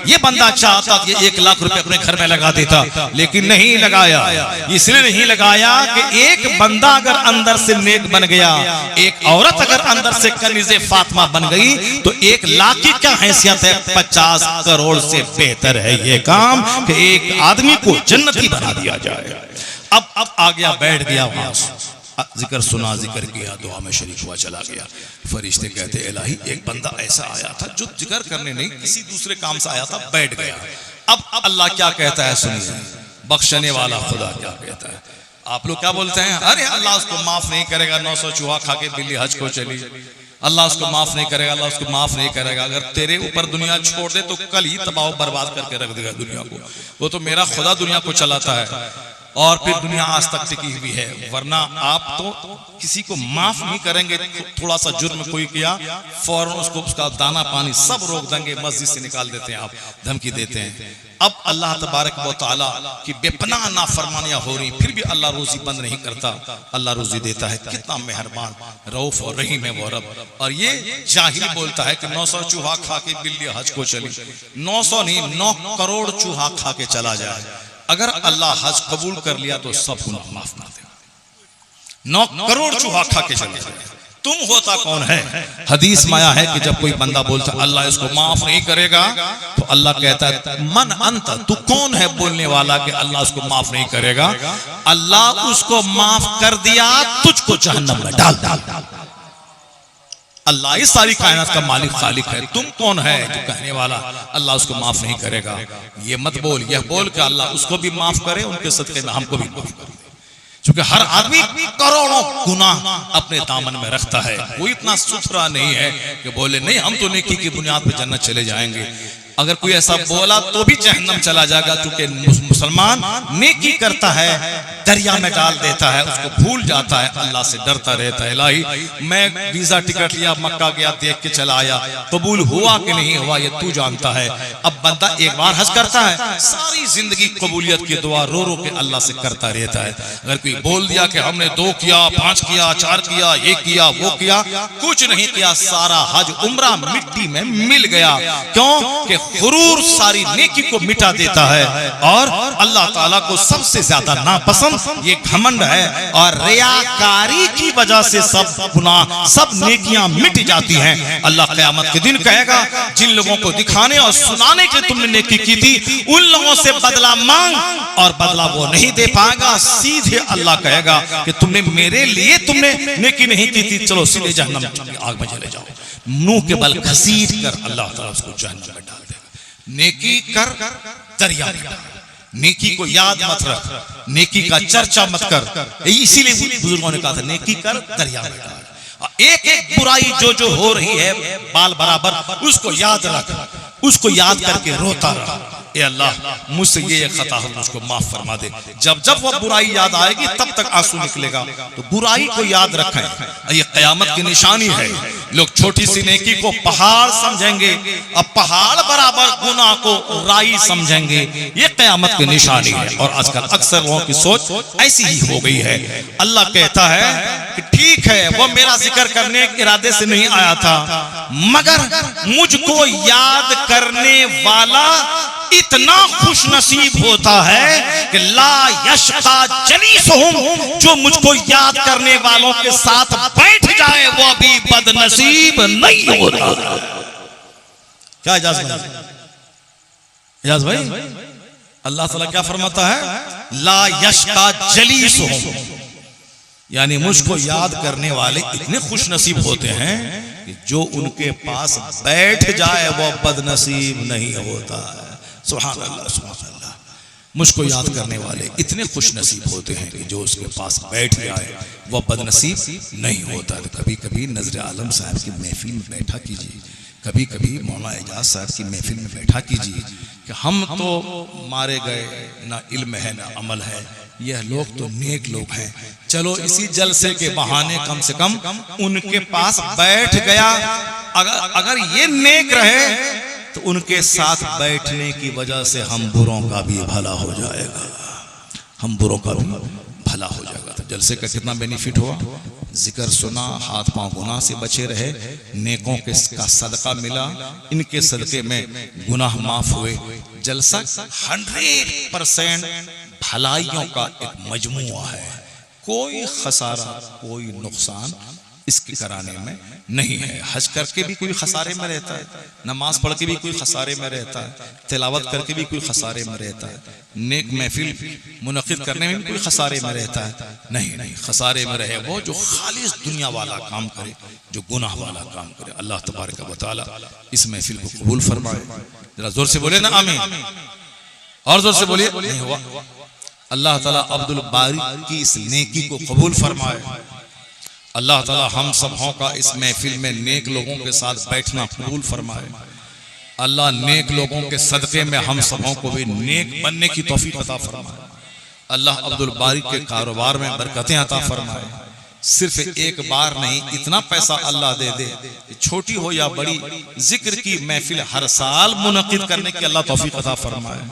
ये बंदा चाहता कि 1 लाख रुपए अपने घर में लगा देता, लेकिन नहीं लगाया। इसलिए नहीं लगाया कि एक बंदा अगर अंदर से नेक बन गया, एक औरत अगर अंदर से कनीज़े फातिमा बन गई तो 1 लाख की क्या हैसियत है, 50 करोड़ से बेहतर है ये काम कि एक आदमी को जन्नती बना दिया जाए। अब आ गया, बैठ गया, वहां जिक्र सुना, जिक्र किया, दुआ में शरीक हुआ, चला गया। फरिश्ते कहते इलाही एक बंदा ऐसा आया था जो जिक्र करने नहीं किसी दूसरे काम से आया था, बैठ गया। अब अल्लाह क्या कहता है सुनिए, बख्शने वाला खुदा क्या कहता है। आप लोग क्या बोलते हैं, अरे अल्लाह उसको माफ नहीं करेगा, 900 चूहा खा के बिल्ली हज को चली, अल्लाह उसको माफ नहीं करेगा, अल्लाह उसको माफ नहीं करेगा। अगर तेरे ऊपर दुनिया छोड़ दे तो कल ही तबाह बर्बाद करके रख देगा दुनिया को। वो तो मेरा खुदा दुनिया को चलाता है और फिर दुनिया आज तक टिकी हुई है। वरना आप तो किसी को माफ नहीं करेंगे, थोड़ा सा जुर्म कोई किया फौरन उसको उसका दाना पानी सब रोक देंगे, मस्जिद से निकाल देते हैं, आप धमकी देते हैं। अब अल्लाह तबारक व तआला की बेपनाह नाफरमानियां हो रही, फिर भी अल्लाह रोजी बंद नहीं करता, अल्लाह रोजी देता है। कितना मेहरबान रऊफ और रहीम है वो रब। और ये जाहिल बोलता है कि 900 चूहा खा के बिल्ली हज को चली, 900 नहीं 9 करोड़ चूहा खा के चला जाए, अगर अल्लाह हज कबूल कर लिया तो सब गुनाह माफ कर देगा। 9 करोड़ चूहा खा के चले जाए, तुम होता कौन है? हदीस में आया है कि जब कोई बंदा बोलता अल्लाह इसको माफ नहीं करेगा तो अल्लाह कहता है मन अंत, तू कौन है बोलने वाला कि अल्लाह उसको माफ नहीं करेगा? अल्लाह उसको माफ कर दिया, तुझको जहन्नम में डाल डाल। अल्लाह इस सारी कायनात का मालिक खालिक है, तुम कौन है जो कहने वाला अल्लाह उसको माफ नहीं करेगा? ये मत बोल, यह बोल के अल्लाह उसको भी माफ करे, उनके सदके में हमको भी माफ करे। क्योंकि हर आदमी करोड़ों गुनाह अपने दामन में रखता है, कोई इतना सुथरा नहीं है कि बोले नहीं हम तो नेकी की बुनियाद पर जन्नत चले जाएंगे। अगर कोई ऐसा बोला तो भी जहन्नम चला जाएगा, क्योंकि मुसलमान नेकी करता है दरिया में डाल देता है, उसको भूल जाता है, अल्लाह से डरता रहता है। इलाही मैं वीजा टिकट लिया, मक्का गया, देख के चला आया, कबूल हुआ कि नहीं हुआ ये तू जानता है। अब बंदा एक बार हज करता है, सारी जिंदगी कबूलियत की दुआ रो रो के अल्लाह से करता रहता है। अगर कोई बोल दिया कि हमने 2 किया, 5 किया, 4 किया, ये किया, वो किया, कुछ नहीं किया, सारा हज उम्रा मिट्टी में मिल गया। क्यों कि गुरूर सारी नेकी को मिटा देता है और अल्लाह ताला को सबसे ज्यादा नापसंद ये घमंड है। और रियाकारी की वजह से सब गुनाह सब नेकियां मिट जाती हैं। अल्लाह क़यामत के दिन कहेगा जिन लोगों को दिखाने और सुनाने के तुमने नेकी की थी उन लोगों से बदला मांग, और बदला वो नहीं दे पाएगा। सीधे अल्लाह कहेगा कि तुमने मेरे लिए तुमने नेकी नहीं की थी, चलो सीधे जहन्नम आग में चले जाओ। मुंह के बल घसीट कर अल्लाह ताला उसको जहन्नम में डाल देगा। नेकी कर दरिया में डाल, नेकी को याद मत रख, नेकी का चर्चा मत कर। इसीलिए बुजुर्गों ने कहा था नेकी कर दरिया में डाल। एक एक बुराई जो हो रही है बाल बराबर उसको याद रख, उसको याद करके रोता रहा, ए अल्लाह मुझसे ये खता हो मुझको माफ फरमा दे। जब जब वो बुराई याद आएगी तब तक आंसू निकलेगा। तो बुराई को याद रखें, ये क़यामत की निशानी है। लोग छोटी सी नेकी को पहाड़ समझेंगे, अब पहाड़ बराबर गुनाह को राई समझेंगे, ये क़यामत की निशानी है। और आजकल अक्सर लोगों की सोच ऐसी ही हो गई है। अल्लाह कहता है कि ठीक है वो मेरा जिक्र करने के इरादे से नहीं आया था, मगर मुझको याद करने वाला इतना खुश नसीब होता है कि ला यशका जलीसुहुम, जो मुझको याद करने वालों के साथ बैठ जाए वो भी बदनसीब नहीं होता। क्या इजाज़ भाई? अल्लाह ताला क्या फरमाता है? ला यशका जलीसुहुम, यानी मुझको याद करने वाले इतने खुश नसीब होते हैं कि जो उनके पास बैठ जाए वो बदनसीब नहीं होता है। सुभान अल्लाह, सुभान अल्लाह। मुझको याद करने वाले इतने खुश नसीब होते हैं कि जो उसके पास बैठ जाए वह बदनसीब नहीं होता। तो कभी कभी नजर आलम साहब की महफिल में बैठा कीजिए, कभी कभी मौलाना एजाज साहब की महफिल में बैठा कीजिए कि हम तो मारे गए, ना इल्म है ना अमल है, यह लोग तो नेक लोग हैं, चलो इसी जलसे के बहाने कम से कम उनके पास बैठ गया। अगर ये नेक रहे तो उनके साथ बैठने की वजह से हम बुरों का भी भला हो जाएगा, हम बुरों का भी भला हो जाएगा। तो जलसे का कितना बेनिफिट हुआ? जिक्र सुना, हाथ पांव गुनाह से बचे रहे, नेकों के का सदका मिला, इनके सदके में गुनाह माफ हुए। जलसा 100% भलाइयों का एक मजमुआ है, कोई खसारा कोई नुकसान इसके कराने में नहीं है। हज करके भी कोई खसारे में रहता है, नमाज पढ़ के भी कोई खसारे में रहता है, तिलावत करके भी कोई खसारे में रहता है, नेक महफिल मुनक़िद करने में भी कोई खसारे में रहता है नहीं, खसारे में रहे वो जो खालिस दुनिया वाला काम करे, जो गुनाह वाला काम करे। अल्लाह तबारक व तआला इस महफिल को कबूल फरमाए। जरा जोर से बोले ना आमीन, और जोर से बोलिए नहीं हुआ। अल्लाह ताला अब्दुल बारी की इस नेकी को कबूल फरमाए। अल्लाह ताला हम सबों का इस महफिल में नेक लोगों के साथ बैठना कबूल फरमाए। अल्लाह नेक लोगों के सदक़े में हम सबों को भी नेक बनने की तौफीक अता फरमाए। अल्लाह अब्दुल बारी के कारोबार में बरकतें अता फरमाए। सिर्फ एक बार नहीं, इतना पैसा अल्लाह दे दे, छोटी हो या बड़ी, जिक्र की महफिल हर साल मुनक़िद करने की अल्लाह तौफीक अता फरमाए।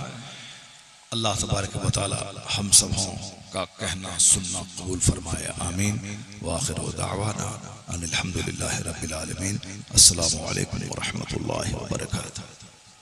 अल्लाह तबारक व तआला हम सबों का कहना सुनना कबूल फरमाए। आमीन। व आखिरु दावाना अनिल हम्दुलिल्लाहि रब्बिल आलमीन। अस्सलामु अलैकुम व रहमतुल्लाहि व बरकातुहू।